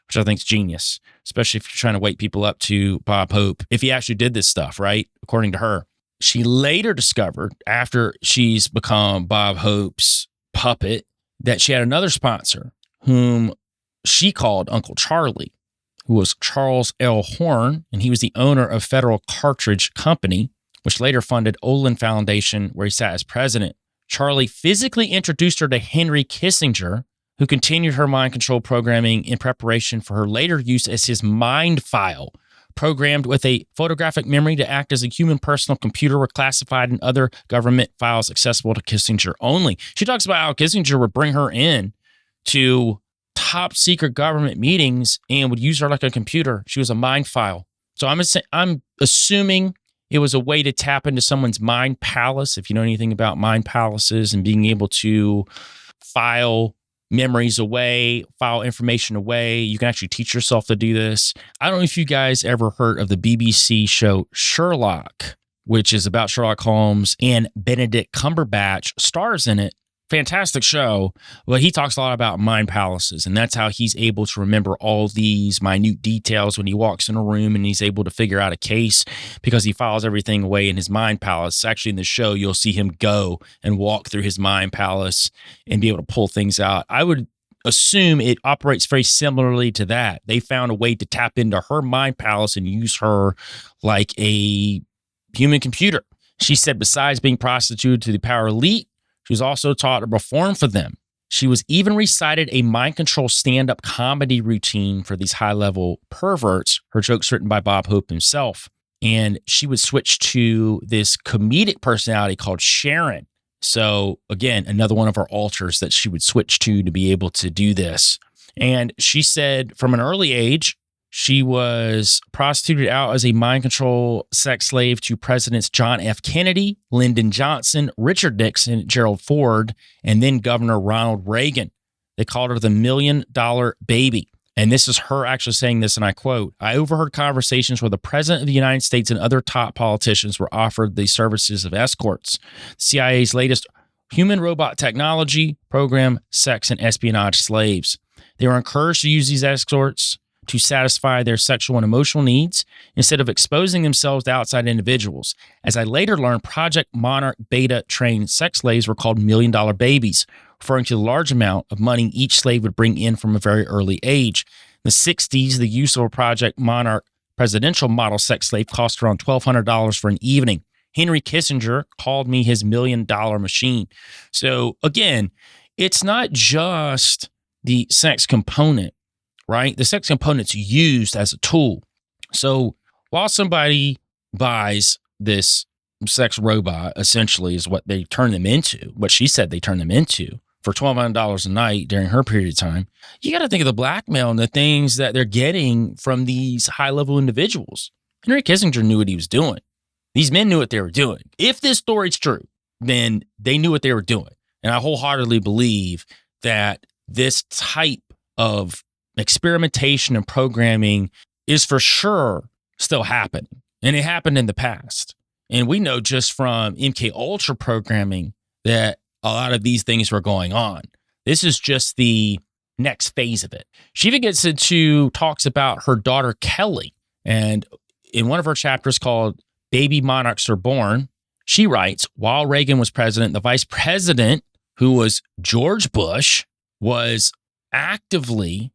which I think is genius, especially if you're trying to wake people up to Bob Hope, if he actually did this stuff, right? According to her. She later discovered, after she's become Bob Hope's puppet, that she had another sponsor whom she called Uncle Charlie, who was Charles L. Horn, and he was the owner of Federal Cartridge Company, which later funded Olin Foundation, where he sat as president. Charlie physically introduced her to Henry Kissinger, who continued her mind control programming in preparation for her later use as his mind file, programmed with a photographic memory to act as a human personal computer, were classified in other government files accessible to Kissinger only. She talks about how Kissinger would bring her in to top secret government meetings and would use her like a computer. She was a mind file. So I'm assuming it was a way to tap into someone's mind palace. If you know anything about mind palaces and being able to file memories away, file information away. You can actually teach yourself to do this. I don't know if you guys ever heard of the BBC show Sherlock, which is about Sherlock Holmes, and Benedict Cumberbatch stars in it. Fantastic show. But he talks a lot about mind palaces, and that's how he's able to remember all these minute details when he walks in a room and he's able to figure out a case because he files everything away in his mind palace. Actually, in the show, you'll see him go and walk through his mind palace and be able to pull things out. I would assume it operates very similarly to that. They found a way to tap into her mind palace and use her like a human computer. She said besides being prostituted to the power elite, she was also taught to perform for them. She was even recited a mind control stand-up comedy routine for these high-level perverts, her jokes written by Bob Hope himself. And she would switch to this comedic personality called Sharon. So again, another one of her alters that she would switch to be able to do this. And she said from an early age, she was prostituted out as a mind control sex slave to Presidents John F. Kennedy, Lyndon Johnson, Richard Nixon, Gerald Ford, and then Governor Ronald Reagan. They called her the $1 Million Baby. And this is her actually saying this, and I quote, "I overheard conversations where the President of the United States and other top politicians were offered the services of escorts. The CIA's latest human robot technology program, sex and espionage slaves. They were encouraged to use these escorts to satisfy their sexual and emotional needs instead of exposing themselves to outside individuals. As I later learned, Project Monarch beta trained sex slaves were called $1 Million Babies, referring to the large amount of money each slave would bring in from a very early age. In the 60s, the use of a Project Monarch presidential model sex slave cost around $1,200 for an evening. Henry Kissinger called me his $1 million machine." So again, it's not just the sex component, right? The sex component's used as a tool. So while somebody buys this sex robot, essentially is what they turn them into, what she said they turn them into for $1,200 a night during her period of time, you got to think of the blackmail and the things that they're getting from these high-level individuals. Henry Kissinger knew what he was doing. These men knew what they were doing. If this story's true, then they knew what they were doing. And I wholeheartedly believe that this type of experimentation and programming is for sure still happening. And it happened in the past. And we know just from MK-Ultra Programming that a lot of these things were going on. This is just the next phase of it. She even gets into talks about her daughter, Kelly. And in one of her chapters called Baby Monarchs Are Born, she writes, while Reagan was president, the vice president, who was George Bush, was actively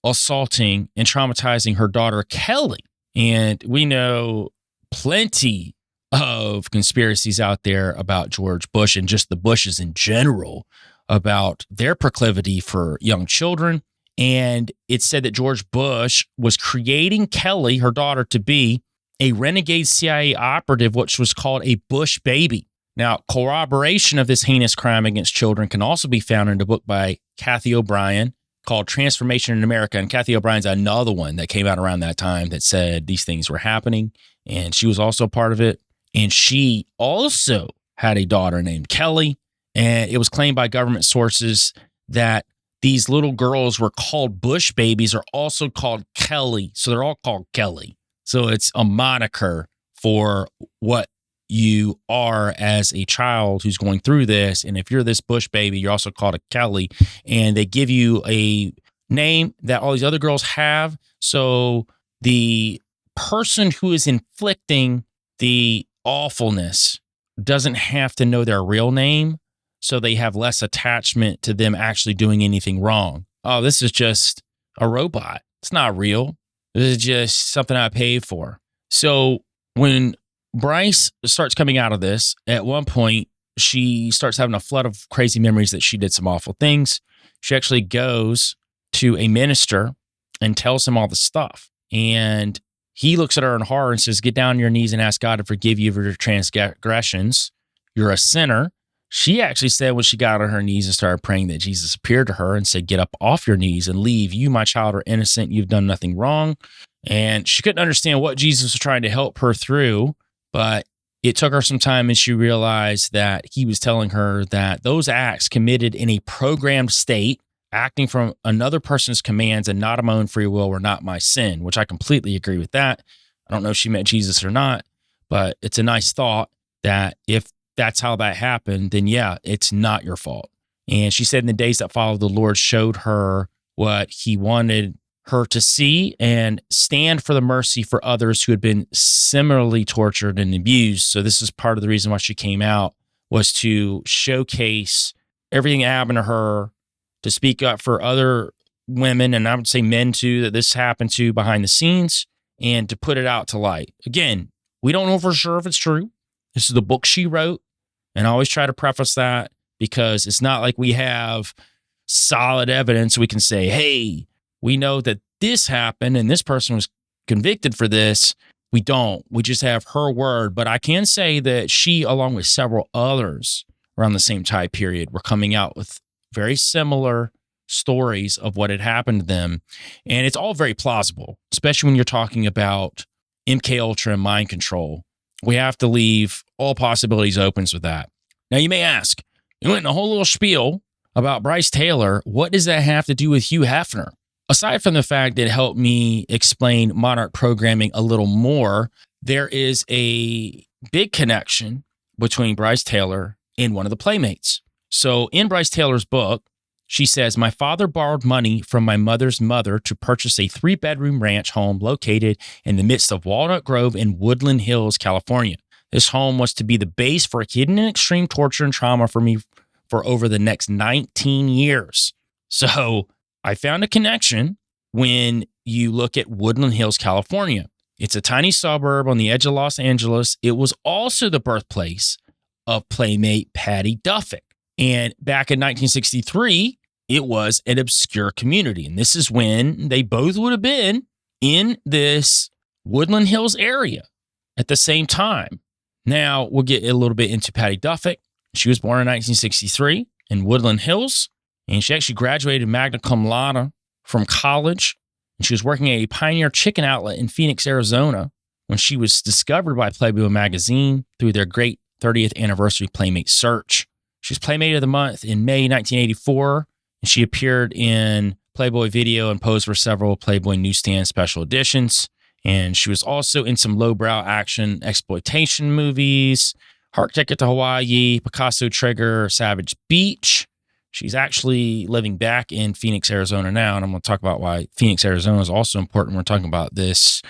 assaulting and traumatizing her daughter, Kelly. And we know plenty of conspiracies out there about George Bush and just the Bushes in general, about their proclivity for young children. And it said that George Bush was creating Kelly, her daughter, to be a renegade CIA operative, which was called a Bush baby. Now, corroboration of this heinous crime against children can also be found in a book by Kathy O'Brien called Transformation in America. And Kathy O'Brien's another one that came out around that time that said these things were happening. And she was also part of it. And she also had a daughter named Kelly. And it was claimed by government sources that these little girls were called Bush babies, or also called Kelly. So they're all called Kelly. So it's a moniker for what you are as a child who's going through this. And if you're this Bush baby, you're also called a Kelly. And they give you a name that all these other girls have. So the person who is inflicting the awfulness doesn't have to know their real name. So they have less attachment to them actually doing anything wrong. Oh, this is just a robot. It's not real. This is just something I paid for. So when Brice starts coming out of this, at one point, she starts having a flood of crazy memories that she did some awful things. She actually goes to a minister and tells him all the stuff. And he looks at her in horror and says, get down on your knees and ask God to forgive you for your transgressions. You're a sinner. She actually said when she got on her knees and started praying that Jesus appeared to her and said, get up off your knees and leave. You, my child, are innocent. You've done nothing wrong. And she couldn't understand what Jesus was trying to help her through, but it took her some time, and she realized that he was telling her that those acts committed in a programmed state, acting from another person's commands and not of my own free will, were not my sin, which I completely agree with that. I don't know if she met Jesus or not, but it's a nice thought that if that's how that happened, then yeah, it's not your fault. And she said in the days that followed, the Lord showed her what he wanted her to see and stand for the mercy for others who had been similarly tortured and abused. So this is part of the reason why she came out, was to showcase everything that happened to her, to speak up for other women, and I would say men too, that this happened to behind the scenes, and to put it out to light. Again, we don't know for sure if it's true. This is the book she wrote. And I always try to preface that because it's not like we have solid evidence. We can say, hey, we know that this happened and this person was convicted for this. We don't. We just have her word. But I can say that she, along with several others around the same time period, were coming out with very similar stories of what had happened to them. And it's all very plausible, especially when you're talking about MK-Ultra and mind control. We have to leave all possibilities open with that. Now, you may ask, you went in a whole little spiel about Brice Taylor. What does that have to do with Hugh Hefner? Aside from the fact that it helped me explain Monarch Programming a little more, there is a big connection between Brice Taylor and one of the Playmates. So in Brice Taylor's book, she says, my father borrowed money from my mother's mother to purchase a 3-bedroom ranch home located in the midst of Walnut Grove in Woodland Hills, California. This home was to be the base for hidden and extreme torture and trauma for me for over the next 19 years. So I found a connection when you look at Woodland Hills, California. It's a tiny suburb on the edge of Los Angeles. It was also the birthplace of Playmate Patty Duffick. And back in 1963, it was an obscure community. And this is when they both would have been in this Woodland Hills area at the same time. Now, we'll get a little bit into Patty Duffy. She was born in 1963 in Woodland Hills, and she actually graduated magna cum laude from college. And she was working at a Pioneer Chicken outlet in Phoenix, Arizona, when she was discovered by Playboy magazine through their great 30th anniversary Playmate search. She was Playmate of the Month in May 1984, and she appeared in Playboy video and posed for several Playboy newsstand special editions. And she was also in some lowbrow action exploitation movies, Heart Ticket to Hawaii, Picasso Trigger, Savage Beach. She's actually living back in Phoenix, Arizona now, and I'm going to talk about why Phoenix, Arizona is also important. We're talking about this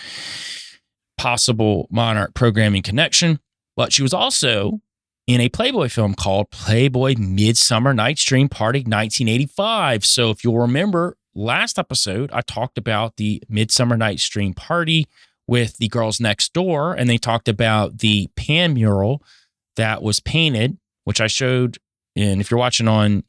possible Monarch programming connection. But she was also in a Playboy film called Playboy Midsummer Night's Dream Party 1985. So if you'll remember, last episode, I talked about the Midsummer Night's Dream Party with the girls next door, and they talked about the pan mural that was painted, which I showed. And if you're watching on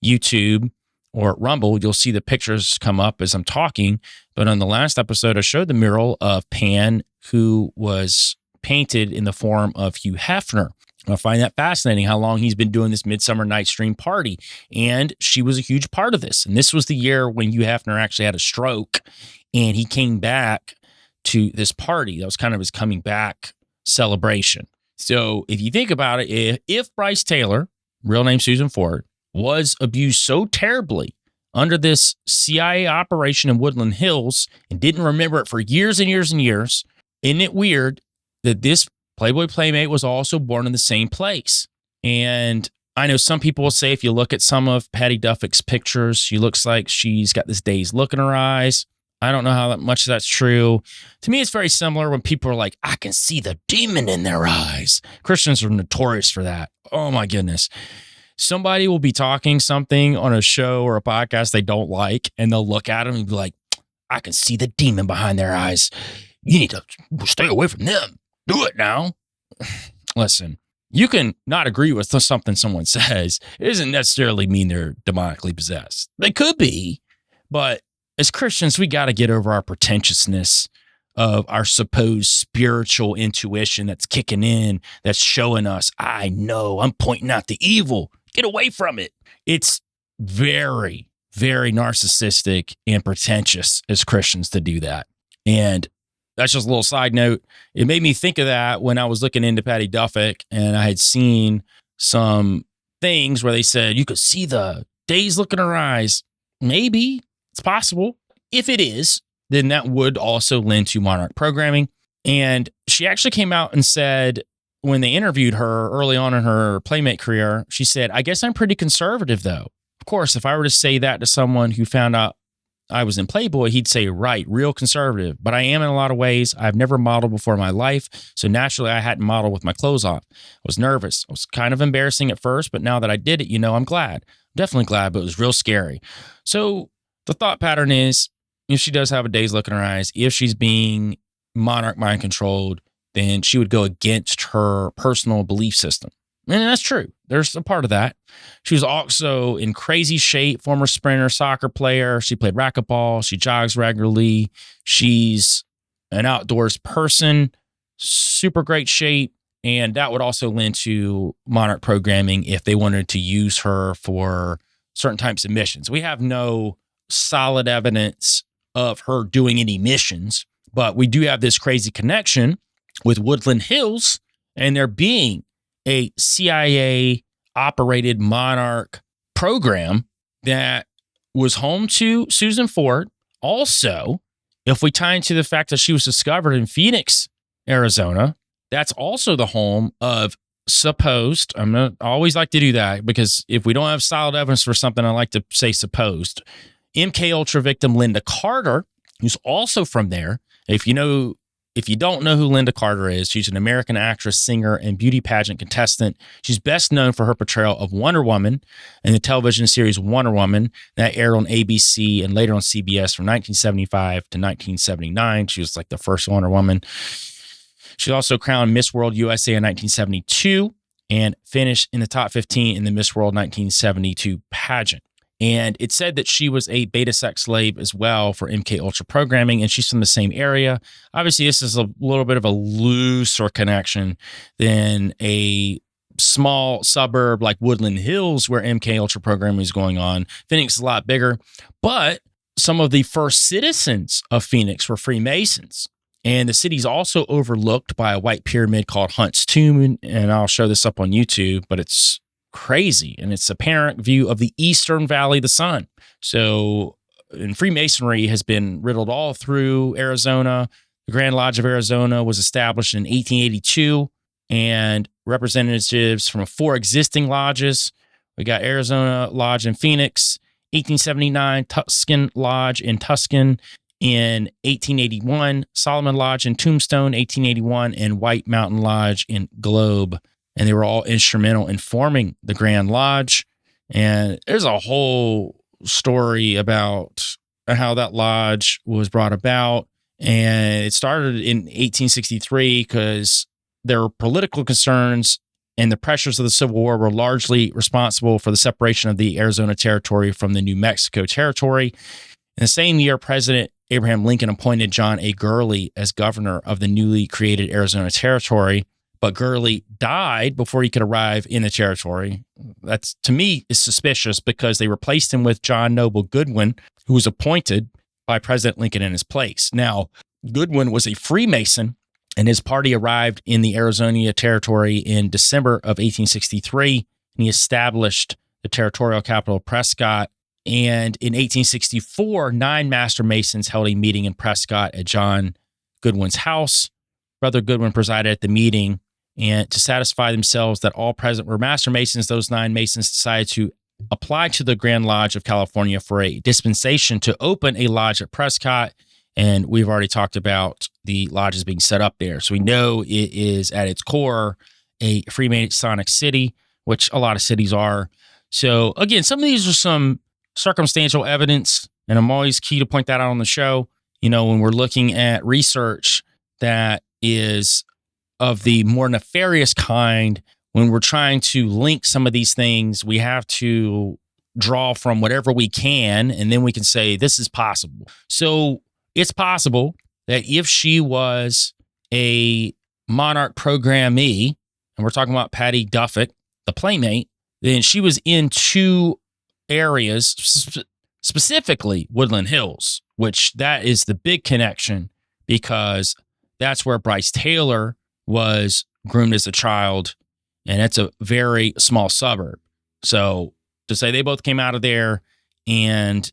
YouTube or Rumble, you'll see the pictures come up as I'm talking. But on the last episode, I showed the mural of Pan, who was painted in the form of Hugh Hefner. I find that fascinating how long he's been doing this Midsummer Night's Dream Party. And she was a huge part of this. And this was the year when Hugh Hefner actually had a stroke and he came back to this party. That was kind of his coming back celebration. So if you think about it, if Brice Taylor, real name Susan Ford, was abused so terribly under this CIA operation in Woodland Hills and didn't remember it for years and years and years, isn't it weird that this Playboy Playmate was also born in the same place? And I know some people will say if you look at some of Patty Duffy's pictures, she looks like she's got this dazed look in her eyes. I don't know how much that's true. To me, it's very similar when people are like, I can see the demon in their eyes. Christians are notorious for that. Oh my goodness. Somebody will be talking something on a show or a podcast they don't like, and they'll look at them and be like, I can see the demon behind their eyes. You need to stay away from them. Do it now. Listen, you can not agree with something someone says. It doesn't necessarily mean they're demonically possessed. They could be, but as Christians, we got to get over our pretentiousness of our supposed spiritual intuition that's kicking in, that's showing us, I know, I'm pointing out the evil. Get away from it. It's very, very narcissistic and pretentious as Christians to do that. And that's just a little side note. It made me think of that when I was looking into Patty Duffy, and I had seen some things where they said you could see the dazed look in her eyes. Maybe it's possible. If it is, then that would also lend to Monarch programming. And she actually came out and said, when they interviewed her early on in her Playmate career, she said, I guess I'm pretty conservative, though. Of course, if I were to say that to someone who found out I was in Playboy, he'd say, right, real conservative. But I am in a lot of ways. I've never modeled before in my life. So naturally, I hadn't modeled with my clothes off. I was nervous. It was kind of embarrassing at first, but now that I did it, I'm glad. I'm definitely glad, but it was real scary. So the thought pattern is, if she does have a dazed look in her eyes, if she's being Monarch mind controlled, then she would go against her personal belief system. And that's true. There's a part of that. She was also in crazy shape, former sprinter, soccer player. She played racquetball. She jogs regularly. She's an outdoors person, super great shape. And that would also lend to Monarch programming if they wanted to use her for certain types of missions. We have no solid evidence of her doing any missions, but we do have this crazy connection with Woodland Hills and there being a CIA operated Monarch program that was home to Susan Ford. Also, if we tie into the fact that she was discovered in Phoenix, Arizona, that's also the home of supposed, I always like to do that because if we don't have solid evidence for something, I like to say supposed, MK-Ultra victim Linda Carter, who's also from there. If you don't know who Linda Carter is, she's an American actress, singer, and beauty pageant contestant. She's best known for her portrayal of Wonder Woman in the television series Wonder Woman that aired on ABC and later on CBS from 1975 to 1979. She was like the first Wonder Woman. She also crowned Miss World USA in 1972. and finished in the top 15 in the Miss World 1972 pageant. And it said that she was a beta sex slave as well for MK-Ultra Programming, and she's from the same area. Obviously, this is a little bit of a looser connection than a small suburb like Woodland Hills where MK-Ultra Programming is going on. Phoenix is a lot bigger, but some of the first citizens of Phoenix were Freemasons. And the city's also overlooked by a white pyramid called Hunt's Tomb. And I'll show this up on YouTube, but it's crazy. And it's a panoramic view of the eastern valley of the sun. So, and Freemasonry has been riddled all through Arizona. The Grand Lodge of Arizona was established in 1882, and representatives from 4 existing lodges. We got Arizona Lodge in Phoenix, 1879, Tuscan Lodge in Tuscan in 1881, Solomon Lodge in Tombstone, 1881, and White Mountain Lodge in Globe. And they were all instrumental in forming the Grand Lodge. And there's a whole story about how that lodge was brought about. And it started in 1863 because there were political concerns, and the pressures of the Civil War were largely responsible for the separation of the Arizona Territory from the New Mexico Territory. In the same year, President Abraham Lincoln appointed John A. Gurley as governor of the newly created Arizona Territory, but Gurley died before he could arrive in the territory. That's, to me, is suspicious because they replaced him with John Noble Goodwin, who was appointed by President Lincoln in his place. Now, Goodwin was a Freemason, and his party arrived in the Arizona Territory in December of 1863, and he established the territorial capital of Prescott. And in 1864, 9 Master Masons held a meeting in Prescott at John Goodwin's house. Brother Goodwin presided at the meeting, and to satisfy themselves that all present were Master Masons, those 9 Masons decided to apply to the Grand Lodge of California for a dispensation to open a lodge at Prescott. And we've already talked about the lodges being set up there. So we know it is at its core a Freemasonic city, which a lot of cities are. So again, some of these are some circumstantial evidence, and I'm always key to point that out on the show. You know, when we're looking at research that is of the more nefarious kind, when we're trying to link some of these things, we have to draw from whatever we can, and then we can say this is possible. So it's possible that if she was a Monarch programmee, and we're talking about Patty Duffett, the Playmate, then she was in 2 areas, specifically Woodland Hills, which that is the big connection because that's where Brice Taylor was groomed as a child, and it's a very small suburb. So to say they both came out of there and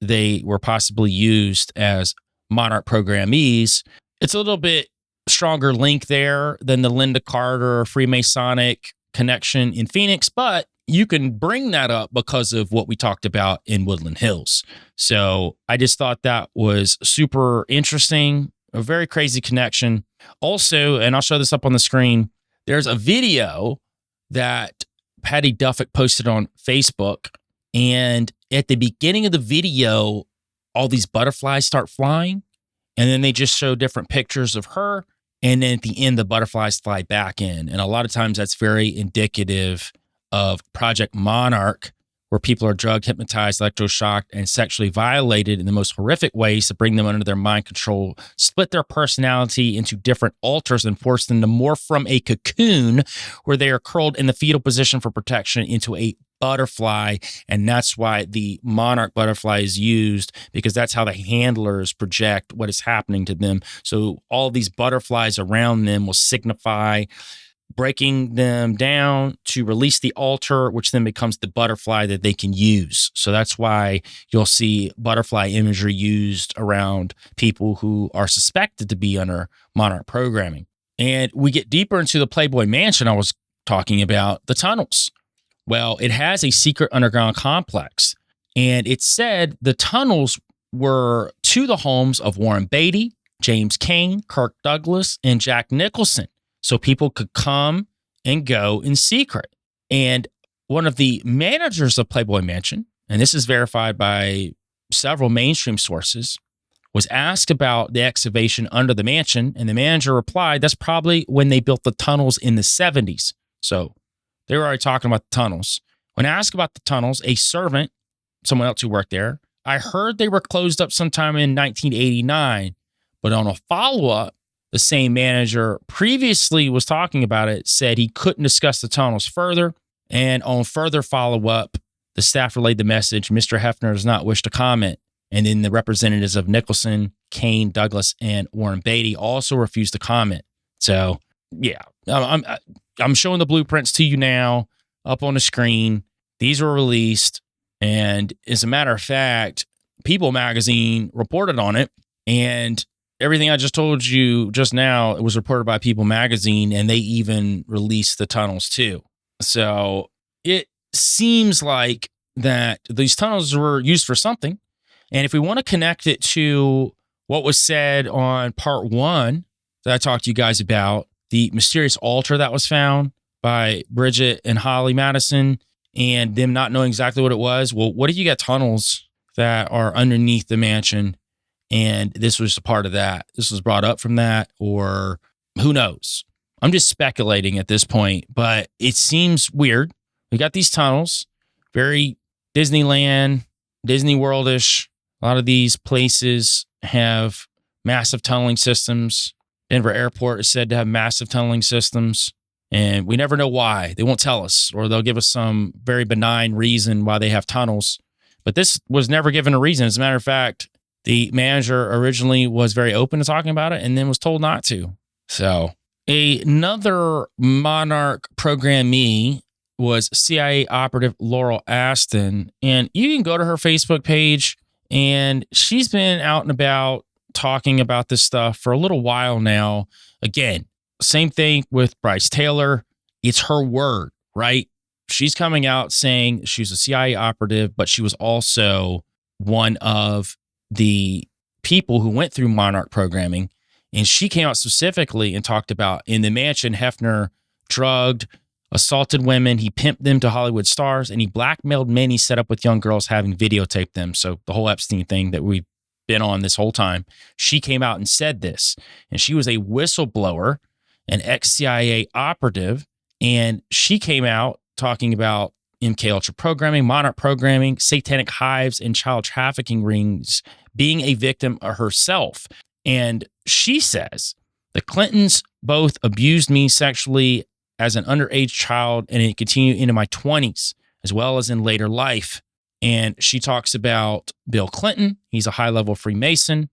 they were possibly used as Monarch programmees, it's a little bit stronger link there than the Linda Carter Freemasonic connection in Phoenix, but you can bring that up because of what we talked about in Woodland Hills. So I just thought that was super interesting, a very crazy connection. Also, and I'll show this up on the screen, there's a video that Patty Duffett posted on Facebook. And at the beginning of the video, all these butterflies start flying. And then they just show different pictures of her. And then at the end, the butterflies fly back in. And a lot of times that's very indicative of Project Monarch, where people are drugged, hypnotized, electroshocked, and sexually violated in the most horrific ways to bring them under their mind control, split their personality into different alters, and force them to morph from a cocoon where they are curled in the fetal position for protection into a butterfly. And that's why the Monarch butterfly is used, because that's how the handlers project what is happening to them. So all these butterflies around them will signify breaking them down to release the altar, which then becomes the butterfly that they can use. So that's why you'll see butterfly imagery used around people who are suspected to be under Monarch programming. And we get deeper into the Playboy Mansion I was talking about, the tunnels. Well, it has a secret underground complex, and it said the tunnels were to the homes of Warren Beatty, James Cain, Kirk Douglas, and Jack Nicholson. So people could come and go in secret. And one of the managers of Playboy Mansion, and this is verified by several mainstream sources, was asked about the excavation under the mansion. And the manager replied, that's probably when they built the tunnels in the 70s. So they were already talking about the tunnels. When asked about the tunnels, a servant, someone else who worked there, I heard they were closed up sometime in 1989, but on a follow-up, the same manager previously was talking about it, said he couldn't discuss the tunnels further. And on further follow-up, the staff relayed the message, Mr. Hefner does not wish to comment. And then the representatives of Nicholson, Kane, Douglas, and Warren Beatty also refused to comment. So, yeah, I'm showing the blueprints to you now up on the screen. These were released. And as a matter of fact, People magazine reported on it. And everything I just told you just now, it was reported by People magazine, and they even released the tunnels too. So it seems like that these tunnels were used for something. And if we want to connect it to what was said on part 1 that I talked to you guys about, the mysterious altar that was found by Bridget and Holly Madison, and them not knowing exactly what it was. Well, what if you got tunnels that are underneath the mansion, and this was a part of that? This was brought up from that, or who knows? I'm just speculating at this point, but it seems weird. We got these tunnels, very Disneyland, Disney World-ish. A lot of these places have massive tunneling systems. Denver Airport is said to have massive tunneling systems, and we never know why. They won't tell us, or they'll give us some very benign reason why they have tunnels. But this was never given a reason. As a matter of fact, the manager originally was very open to talking about it and then was told not to. So another Monarch programmee was CIA operative Laurel Aston. And you can go to her Facebook page, and she's been out and about talking about this stuff for a little while now. Again, same thing with Brice Taylor. It's her word, right? She's coming out saying she was a CIA operative, but she was also one of the people who went through Monarch programming. And she came out specifically and talked about in the mansion, Hefner drugged, assaulted women. He pimped them to Hollywood stars, and he blackmailed men he set up with young girls, having videotaped them. So the whole Epstein thing that we've been on this whole time, she came out and said this. And she was a whistleblower, an ex-CIA operative, and she came out talking about MK-Ultra Programming, Monarch Programming, satanic hives, and child trafficking rings, being a victim herself. And she says, the Clintons both abused me sexually as an underage child, and it continued into my 20s, as well as in later life. And she talks about Bill Clinton. He's a high-level Freemason.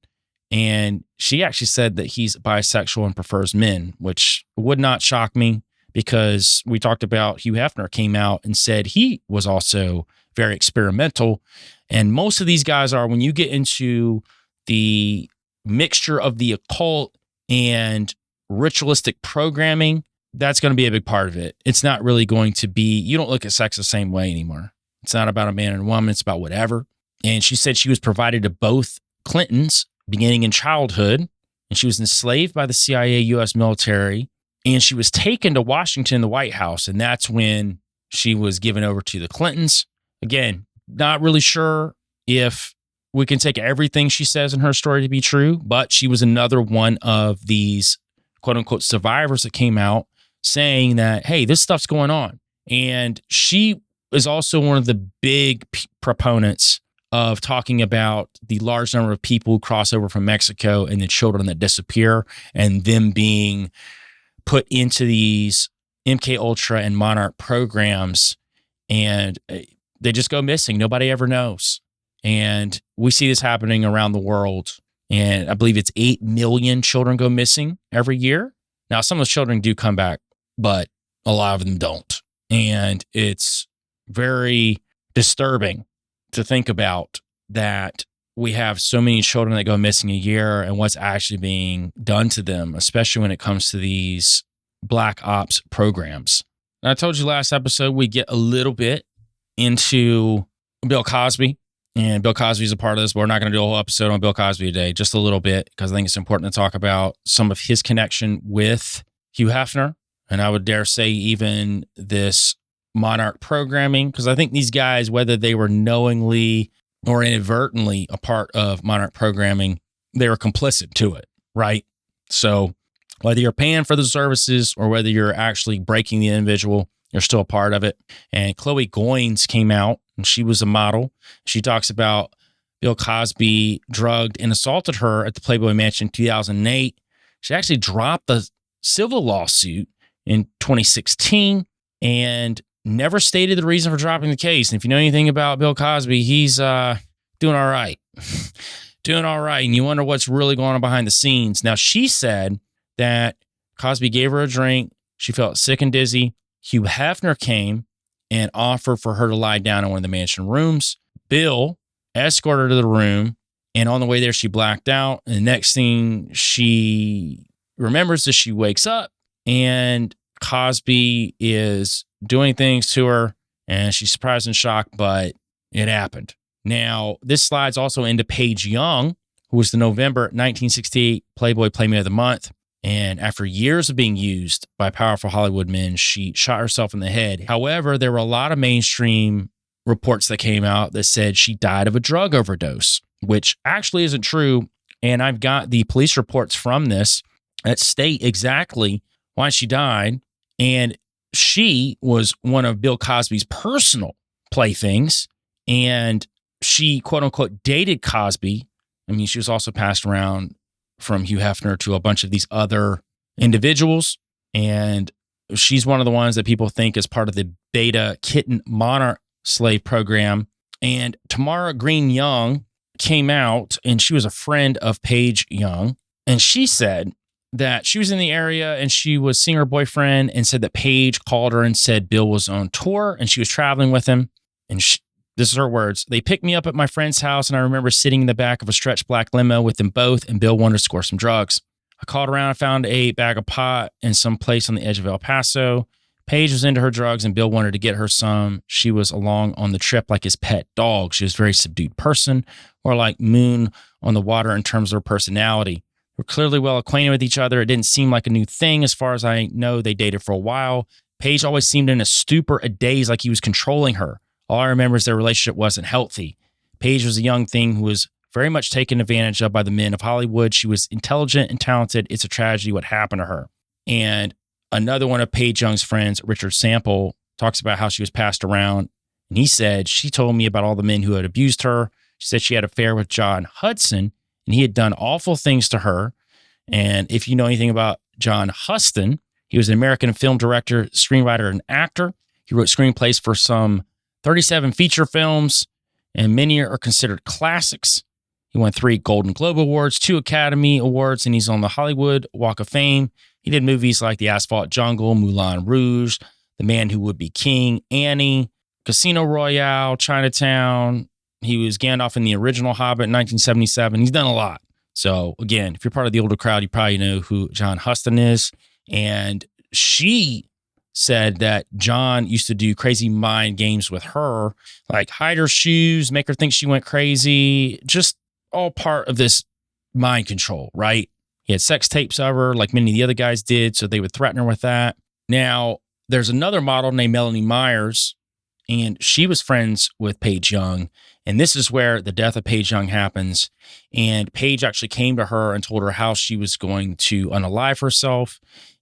And she actually said that he's bisexual and prefers men, which would not shock me, because we talked about Hugh Hefner came out and said he was also very experimental. And most of these guys are, when you get into the mixture of the occult and ritualistic programming, that's going to be a big part of it. It's not really going to be, you don't look at sex the same way anymore. It's not about a man and a woman. It's about whatever. And she said she was provided to both Clintons beginning in childhood, and she was enslaved by the CIA, U.S. military, and she was taken to Washington, the White House, and that's when she was given over to the Clintons. Again, not really sure if we can take everything she says in her story to be true, but she was another one of these quote-unquote survivors that came out saying that, hey, this stuff's going on. And she is also one of the big proponents of talking about the large number of people who cross over from Mexico and the children that disappear, and them being put into these MK-Ultra and Monarch programs, and they just go missing. Nobody ever knows. And we see this happening around the world. And I believe it's 8 million children go missing every year. Now, some of those children do come back, but a lot of them don't. And it's very disturbing to think about that we have so many children that go missing a year and what's actually being done to them, especially when it comes to these black ops programs. And I told you last episode, we get a little bit into Bill Cosby, and Bill Cosby is a part of this, but we're not going to do a whole episode on Bill Cosby today, just a little bit, because I think it's important to talk about some of his connection with Hugh Hefner. And I would dare say even this Monarch programming, because I think these guys, whether they were knowingly or inadvertently a part of Monarch programming, they were complicit to it, right? So whether you're paying for the services or whether you're actually breaking the individual, They're still a part of it. And Chloe Goins came out, and she was a model. She talks about Bill Cosby drugged and assaulted her at the Playboy Mansion in 2008. She actually dropped the civil lawsuit in 2016 and never stated the reason for dropping the case. And if you know anything about Bill Cosby, he's doing all right. Doing all right. And you wonder what's really going on behind the scenes. Now, she said that Cosby gave her a drink. She felt sick and dizzy. Hugh Hefner came and offered for her to lie down in one of the mansion rooms. Bill escorted her to the room, and on the way there, she blacked out. And the next thing she remembers is she wakes up, and Cosby is doing things to her, and she's surprised and shocked, but it happened. Now, this slides also into Paige Young, who was the November 1968 Playboy Playmate of the Month. And after years of being used by powerful Hollywood men, she shot herself in the head. However, there were a lot of mainstream reports that came out that said she died of a drug overdose, which actually isn't true. And I've got the police reports from this that state exactly why she died. And she was one of Bill Cosby's personal playthings. And she, quote unquote, dated Cosby. I mean, she was also passed around from Hugh Hefner to a bunch of these other individuals. And she's one of the ones that people think is part of the beta kitten monarch slave program. And Tamara Green Young came out, and she was a friend of Paige Young. And she said that she was in the area and she was seeing her boyfriend, and said that Paige called her and said Bill was on tour and she was traveling with him. And this is her words. "They picked me up at my friend's house, and I remember sitting in the back of a stretch black limo with them both, and Bill wanted to score some drugs. I called around and found a bag of pot in some place on the edge of El Paso. Paige was into her drugs, and Bill wanted to get her some. She was along on the trip like his pet dog. She was a very subdued person, or like Moon on the water in terms of her personality. We're clearly well acquainted with each other. It didn't seem like a new thing. As far as I know, they dated for a while. Paige always seemed in a stupor, a daze, like he was controlling her. All I remember is their relationship wasn't healthy. Paige was a young thing who was very much taken advantage of by the men of Hollywood. She was intelligent and talented. It's a tragedy what happened to her." And another one of Paige Young's friends, Richard Sample, talks about how she was passed around. And he said, "She told me about all the men who had abused her. She said she had an affair with John Hudson, and he had done awful things to her." And if you know anything about John Huston, he was an American film director, screenwriter, and actor. He wrote screenplays for some 37 feature films, and many are considered classics. He won 3 Golden Globe Awards, 2 Academy Awards, and he's on the Hollywood Walk of Fame. He did movies like The Asphalt Jungle, Moulin Rouge, The Man Who Would Be King, Annie, Casino Royale, Chinatown. He was Gandalf in the original Hobbit in 1977. He's done a lot. So again, if you're part of the older crowd, you probably know who John Huston is. And she said that John used to do crazy mind games with her, like hide her shoes, make her think she went crazy, just all part of this mind control, right? He had sex tapes of her like many of the other guys did, so they would threaten her with that. Now, there's another model named Melanie Myers, and she was friends with Paige Young, and this is where the death of Paige Young happens. And Paige actually came to her and told her how she was going to unalive herself,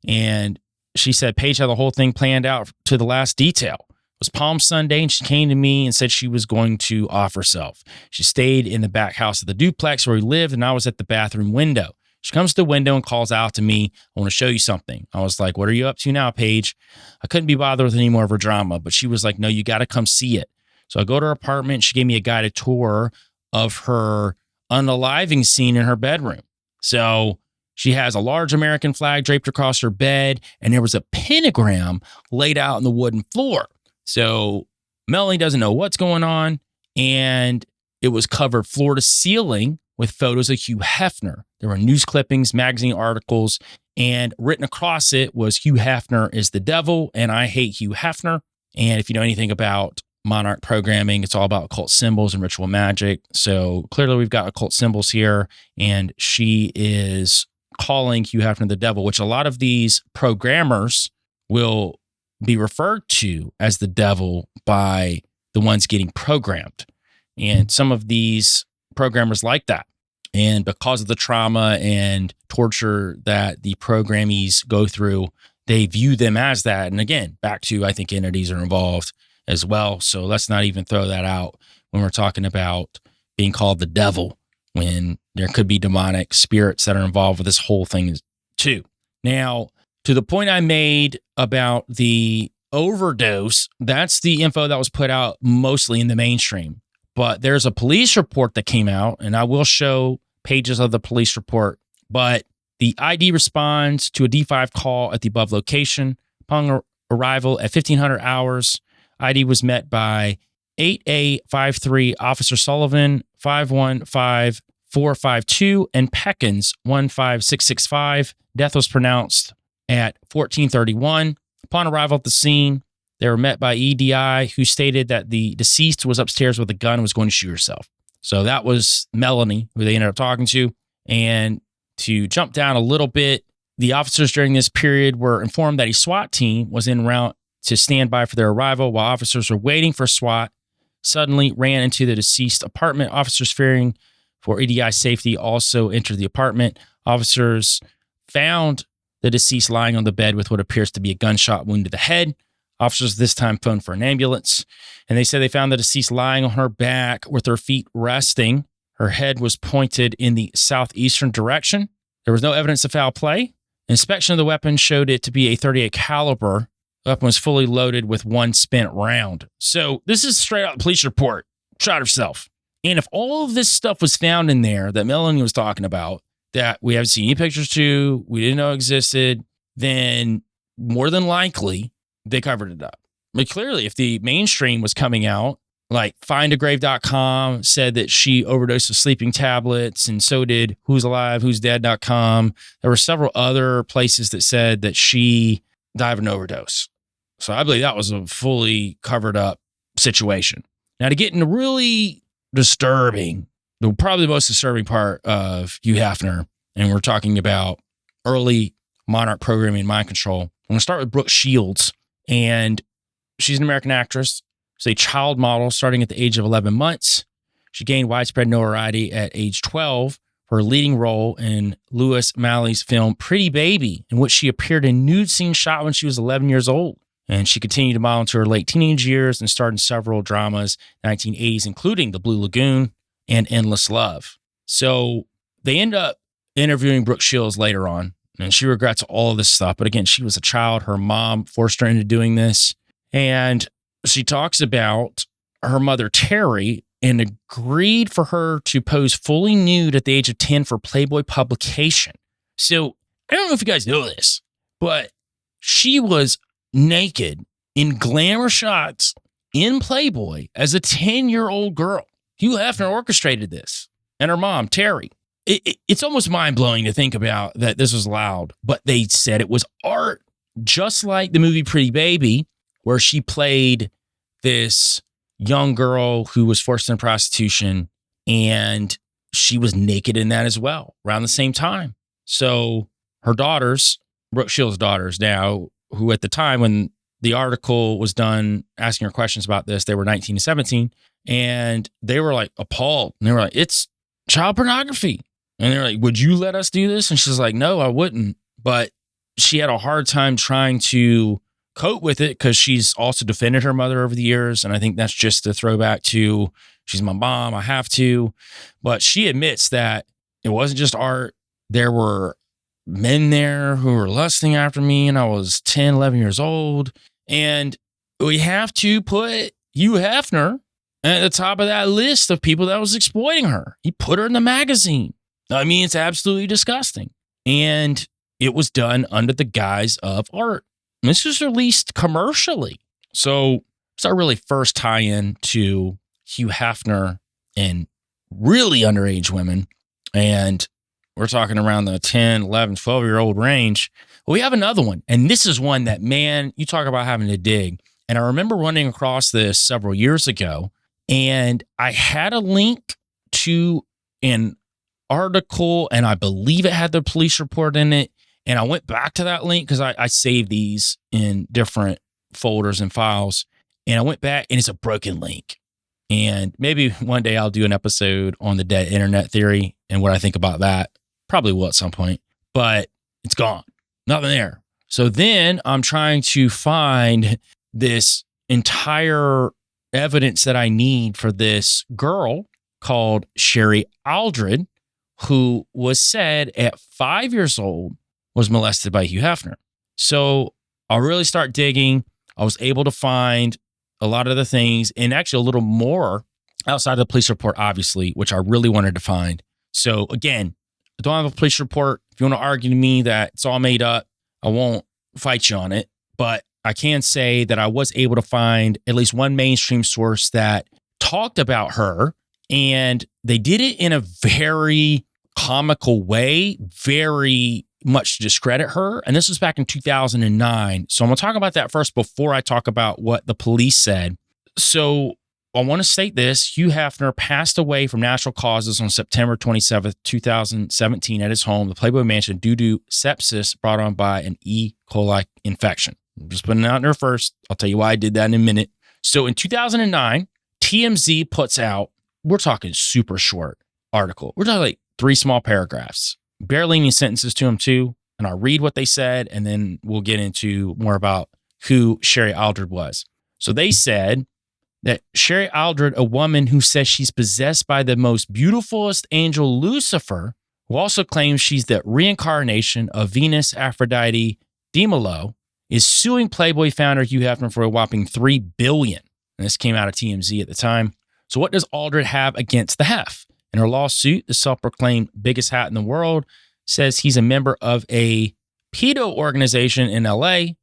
and she said Paige had the whole thing planned out to the last detail. It was Palm Sunday, and she came to me and said she was going to off herself. She stayed in the back house of the duplex where we lived, and I was at the bathroom window. She comes to the window and calls out to me, "I want to show you something." I was like, "What are you up to now, Paige?" I couldn't be bothered with any more of her drama, but she was like, "No, you got to come see it." So I go to her apartment. She gave me a guided tour of her unaliving scene in her bedroom. So she has a large American flag draped across her bed, and there was a pentagram laid out on the wooden floor. So Melanie doesn't know what's going on, and it was covered floor to ceiling with photos of Hugh Hefner. There were news clippings, magazine articles, and written across it was "Hugh Hefner is the devil, and I hate Hugh Hefner." And if you know anything about Monarch programming, it's all about occult symbols and ritual magic. So clearly we've got occult symbols here, and she is calling Hugh Hefner the devil, which a lot of these programmers will be referred to as the devil by the ones getting programmed. And some of these programmers like that. And because of the trauma and torture that the programmees go through, they view them as that. And again, back to, I think entities are involved as well. So let's not even throw that out when we're talking about being called the devil, when there could be demonic spirits that are involved with this whole thing too. Now, to the point I made about the overdose, that's the info that was put out mostly in the mainstream. But there's a police report that came out, and I will show pages of the police report. But the ID responds to a D5 call at the above location. Upon arrival at 1500 hours, ID was met by 8A53 Officer Sullivan, 515452, and Peckins, 15665. Death was pronounced at 1431. Upon arrival at the scene, they were met by EDI, who stated that the deceased was upstairs with a gun and was going to shoot herself. So that was Melanie, who they ended up talking to. And to jump down a little bit, the officers during this period were informed that a SWAT team was en route to stand by for their arrival. While officers were waiting for SWAT, suddenly ran into the deceased apartment. Officers fearing for EDI safety also entered the apartment. Officers found the deceased lying on the bed with what appears to be a gunshot wound to the head. Officers this time phoned for an ambulance, and they said they found the deceased lying on her back with her feet resting. Her head was pointed in the southeastern direction. There was no evidence of foul play. Inspection of the weapon showed it to be a .38 caliber. The weapon was fully loaded with one spent round. So this is straight out the police report. Shot herself. And if all of this stuff was found in there that Melanie was talking about, that we haven't seen any pictures to, we didn't know existed, then more than likely they covered it up. But clearly, if the mainstream was coming out, like findagrave.com said that she overdosed of sleeping tablets, and so did who's alive, who's dead.com. There were several other places that said that she died of an overdose. So I believe that was a fully covered up situation. Now, to get into really disturbing, probably the most disturbing part of Hugh Hefner, and we're talking about early Monarch Programming and mind control. I'm going to start with Brooke Shields, and she's an American actress. She's a child model starting at the age of 11 months. She gained widespread notoriety at age 12 for her leading role in Louis Maillet's film Pretty Baby, in which she appeared in nude scenes shot when she was 11 years old. And she continued to model into her late teenage years and starred in several dramas in the 1980s, including The Blue Lagoon and Endless Love. So they end up interviewing Brooke Shields later on, and she regrets all of this stuff. But again, she was a child. Her mom forced her into doing this. And she talks about her mother, Terry, and agreed for her to pose fully nude at the age of 10 for Playboy publication. So I don't know if you guys know this, but she was naked in glamour shots in Playboy as a 10-year-old girl. Hugh Hefner orchestrated this, and her mom, Terry. It's almost mind-blowing to think about that this was allowed, but they said it was art, just like the movie Pretty Baby, where she played this young girl who was forced into prostitution, and she was naked in that as well around the same time. So her daughters, Brooke Shields' daughters now, who at the time when the article was done asking her questions about this, they were 19 and 17, and they were like appalled. And they were like, it's child pornography. And they're like, would you let us do this? And she's like, no, I wouldn't. But she had a hard time trying to cope with it because she's also defended her mother over the years. And I think that's just a throwback to, she's my mom, I have to. But she admits that it wasn't just art. There were men there who were lusting after me, and I was 10, 11 years old. And we have to put Hugh Hefner at the top of that list of people that was exploiting her. He put her in the magazine. I mean, it's absolutely disgusting. And it was done under the guise of art. And this was released commercially. So it's our really first tie-in to Hugh Hefner and really underage women. And we're talking around the 10, 11, 12-year-old range. But we have another one. And this is one that, man, you talk about having to dig. And I remember running across this several years ago. And I had a link to an article, and I believe it had the police report in it. And I went back to that link because I saved these in different folders and files. And I went back, and it's a broken link. And maybe one day I'll do an episode on the dead internet theory and what I think about that. Probably will at some point, but it's gone. Nothing there. So then I'm trying to find this entire evidence that I need for this girl called Sherry Aldred, who was said at 5 years old was molested by Hugh Hefner. So I'll really start digging. I was able to find a lot of the things and actually a little more outside of the police report, obviously, which I really wanted to find. So again, I don't have a police report. If you want to argue to me that it's all made up, I won't fight you on it. But I can say that I was able to find at least one mainstream source that talked about her, and they did it in a very comical way, very much to discredit her. And this was back in 2009. So I'm going to talk about that first before I talk about what the police said. So I want to state this. Hugh Hefner passed away from natural causes on September 27th, 2017 at his home, the Playboy Mansion, due to sepsis brought on by an E. coli infection. I'm just putting it out there first. I'll tell you why I did that in a minute. So in 2009, TMZ puts out, we're talking super short article. We're talking like 3 small paragraphs, barely any sentences to them too. And I'll read what they said, and then we'll get into more about who Sherry Aldred was. So they said that Sherry Aldred, a woman who says she's possessed by the most beautifulest angel, Lucifer, who also claims she's the reincarnation of Venus, Aphrodite, Demolo, is suing Playboy founder Hugh Hefner for a whopping $3 billion. And this came out of TMZ at the time. So what does Aldred have against the Hef? In her lawsuit, the self-proclaimed biggest hat in the world says he's a member of a pedo organization in LA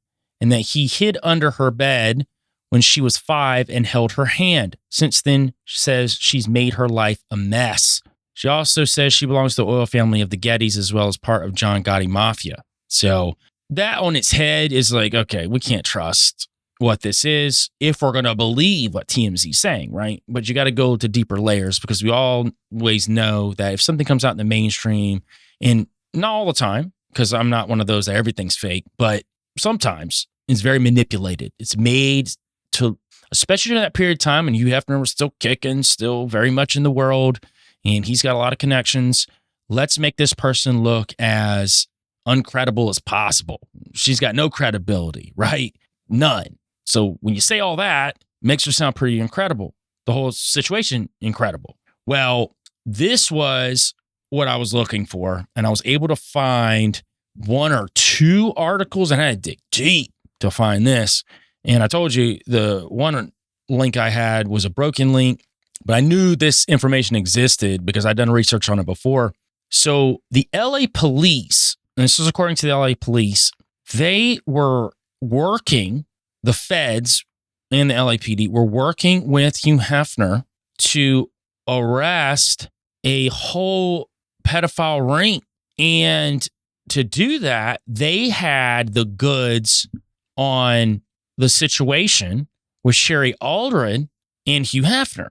and that he hid under her bed when she was 5 and held her hand. Since then, she says she's made her life a mess. She also says she belongs to the oil family of the Gettys as well as part of John Gotti Mafia. So that on its head is like, okay, we can't trust what this is if we're going to believe what TMZ is saying, right? But you got to go to deeper layers because we always know that if something comes out in the mainstream, and not all the time, because I'm not one of those that everything's fake, but sometimes it's very manipulated. It's made to, especially during that period of time, and Hugh Hefner was still kicking, still very much in the world, and he's got a lot of connections. Let's make this person look as uncredible as possible. She's got no credibility, right? None. So when you say all that, it makes her sound pretty incredible. The whole situation, incredible. Well, this was what I was looking for, and I was able to find 1 or 2 articles, and I had to dig deep to find this. And I told you the one link I had was a broken link, but I knew this information existed because I'd done research on it before. So the LA police, and this is according to the LA police, they were working, the feds and the LAPD were working with Hugh Hefner to arrest a whole pedophile ring. And to do that, they had the goods on the situation with Sherry Aldred and Hugh Hefner.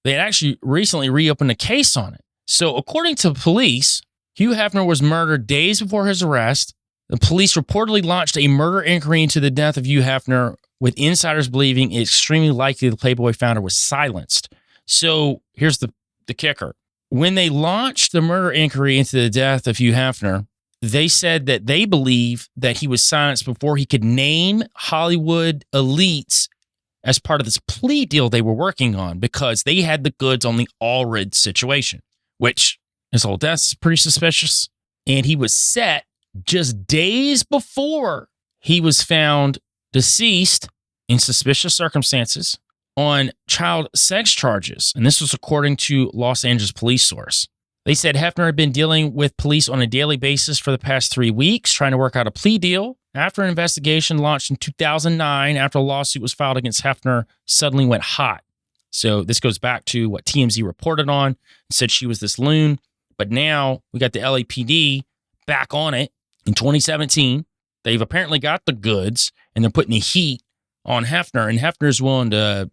They had actually recently reopened a case on it. So according to the police, Hugh Hefner was murdered days before his arrest. The police reportedly launched a murder inquiry into the death of Hugh Hefner, with insiders believing it's extremely likely the Playboy founder was silenced. So here's the kicker. When they launched the murder inquiry into the death of Hugh Hefner, they said that they believe that he was silenced before he could name Hollywood elites as part of this plea deal they were working on because they had the goods on the Aldred situation, which his whole death is pretty suspicious. And he was set just days before he was found deceased in suspicious circumstances on child sex charges. And this was according to Los Angeles police source. They said Hefner had been dealing with police on a daily basis for the past 3 weeks, trying to work out a plea deal. After an investigation launched in 2009, after a lawsuit was filed against Hefner, suddenly went hot. So this goes back to what TMZ reported on and said she was this loon. But now we got the LAPD back on it in 2017. They've apparently got the goods and they're putting the heat on Hefner. And Hefner's willing to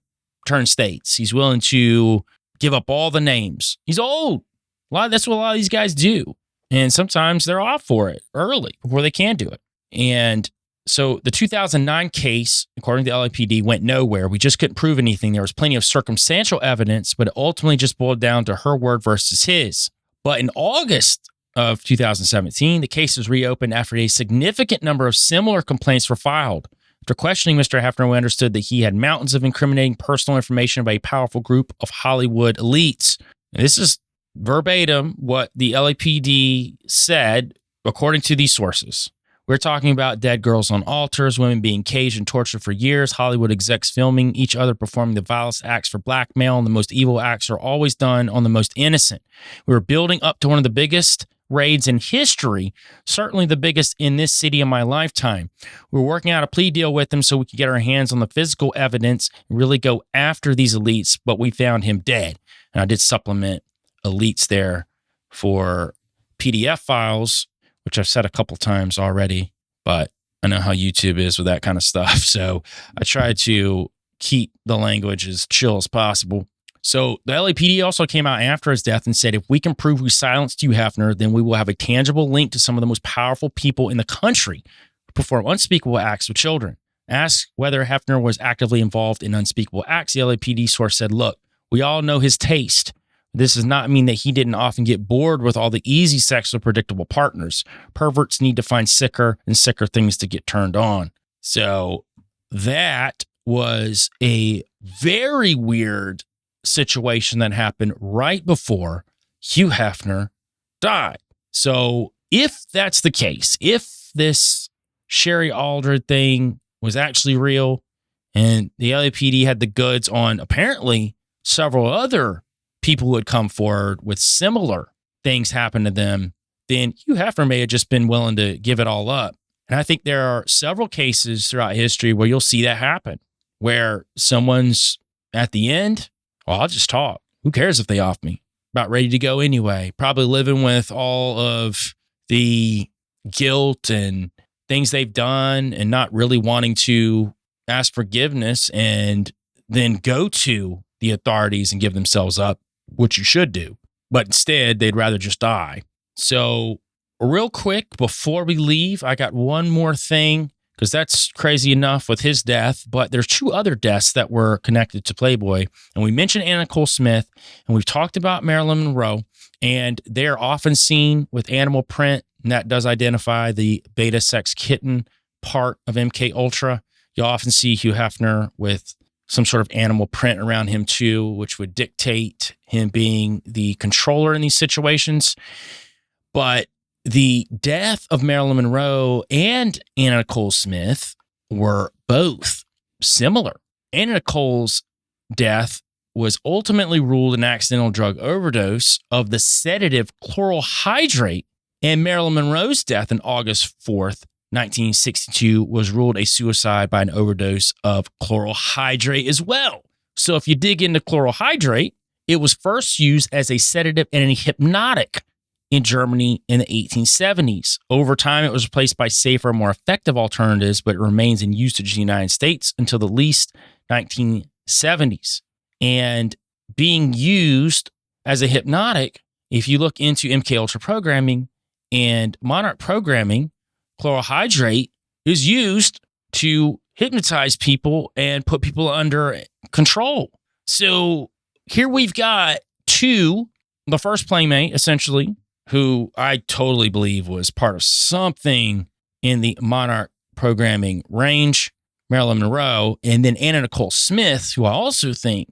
turn states. He's willing to give up all the names. He's old. That's what a lot of these guys do. And sometimes they're off for it early before they can do it. And so the 2009 case, according to the LAPD, went nowhere. We just couldn't prove anything. There was plenty of circumstantial evidence, but it ultimately just boiled down to her word versus his. But in August of 2017. The case was reopened after a significant number of similar complaints were filed. After questioning Mr. Hefner, we understood that he had mountains of incriminating personal information about a powerful group of Hollywood elites. And this is verbatim what the LAPD said, according to these sources. We're talking about dead girls on altars, women being caged and tortured for years, Hollywood execs filming each other performing the vilest acts for blackmail, and the most evil acts are always done on the most innocent. We were building up to one of the biggest raids in history, certainly the biggest in this city in my lifetime. We were working out a plea deal with him so we could get our hands on the physical evidence and really go after these elites, but we found him dead. And I did supplement elites there for PDF files, which I've said a couple times already, but I know how YouTube is with that kind of stuff. So I try to keep the language as chill as possible. So the LAPD also came out after his death and said, if we can prove we silenced Hugh Hefner, then we will have a tangible link to some of the most powerful people in the country who perform unspeakable acts with children. Asked whether Hefner was actively involved in unspeakable acts, the LAPD source said, look, we all know his taste. This does not mean that he didn't often get bored with all the easy sex with predictable partners. Perverts need to find sicker and sicker things to get turned on. So that was a very weird situation that happened right before Hugh Hefner died. So if that's the case, if this Sherry Aldred thing was actually real and the LAPD had the goods on apparently several other people who had come forward with similar things happen to them, then Hugh Hefner may have just been willing to give it all up. And I think there are several cases throughout history where you'll see that happen, where someone's at the end, well, I'll just talk. Who cares if they off me? About ready to go anyway. Probably living with all of the guilt and things they've done and not really wanting to ask forgiveness and then go to the authorities and give themselves up, which you should do. But instead, they'd rather just die. So real quick, before we leave, I got one more thing, because that's crazy enough with his death, but there's two other deaths that were connected to Playboy. And we mentioned Anna Nicole Smith, and we've talked about Marilyn Monroe, and they're often seen with animal print, and that does identify the beta sex kitten part of MK-Ultra. You'll often see Hugh Hefner with some sort of animal print around him too, which would dictate him being the controller in these situations. But the death of Marilyn Monroe and Anna Nicole Smith were both similar. Anna Nicole's death was ultimately ruled an accidental drug overdose of the sedative chloral hydrate, and Marilyn Monroe's death on August 4th, 1962 was ruled a suicide by an overdose of chloral hydrate as well. So if you dig into chloral hydrate, it was first used as a sedative and a hypnotic in Germany in the 1870s. Over time, it was replaced by safer, more effective alternatives, but it remains in usage in the United States until the least 1970s. And being used as a hypnotic, if you look into MK-Ultra Programming and Monarch Programming, chloral hydrate is used to hypnotize people and put people under control. So here we've got the first Playmate, essentially, who I totally believe was part of something in the Monarch Programming range, Marilyn Monroe, and then Anna Nicole Smith, who I also think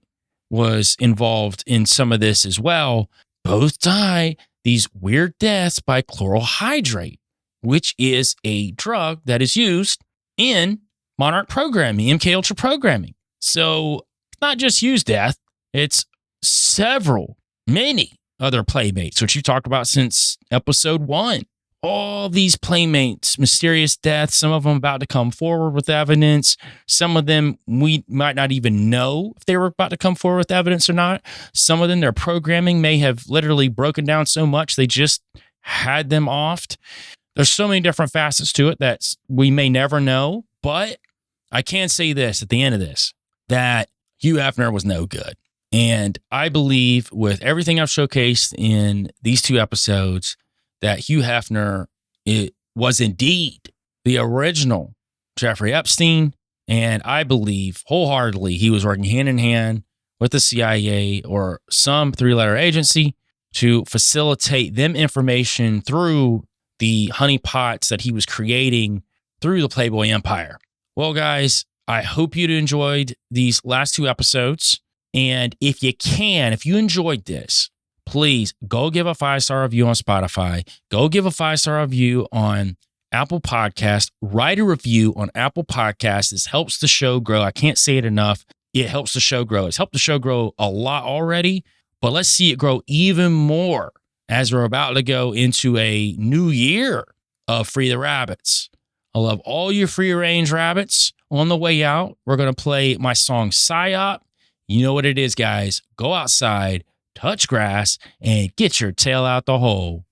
was involved in some of this as well, both die these weird deaths by chloral hydrate, which is a drug that is used in Monarch Programming, MK-Ultra Programming. So it's not just Hugh's death, it's many other Playmates, which you talked about since episode 1. All these Playmates, mysterious deaths, some of them about to come forward with evidence. Some of them we might not even know if they were about to come forward with evidence or not. Some of them, their programming may have literally broken down so much they just had them offed. There's so many different facets to it that we may never know, but I can say this at the end of this, that Hugh Hefner was no good. And I believe with everything I've showcased in these 2 episodes that Hugh Hefner was indeed the original Jeffrey Epstein. And I believe wholeheartedly he was working hand in hand with the CIA or some 3-letter agency to facilitate them information through the honeypots that he was creating through the Playboy Empire. Well, guys, I hope you enjoyed these last 2 episodes. And if you enjoyed this, please go give a 5-star review on Spotify. Go give a 5-star review on Apple Podcast. Write a review on Apple Podcast. This helps the show grow. I can't say it enough. It helps the show grow. It's helped the show grow a lot already, but let's see it grow even more as we're about to go into a new year of Free the Rabbits. I love all your free range rabbits. On the way out, we're going to play my song Psyop. You know what it is, guys. Go outside, touch grass, and get your tail out the hole.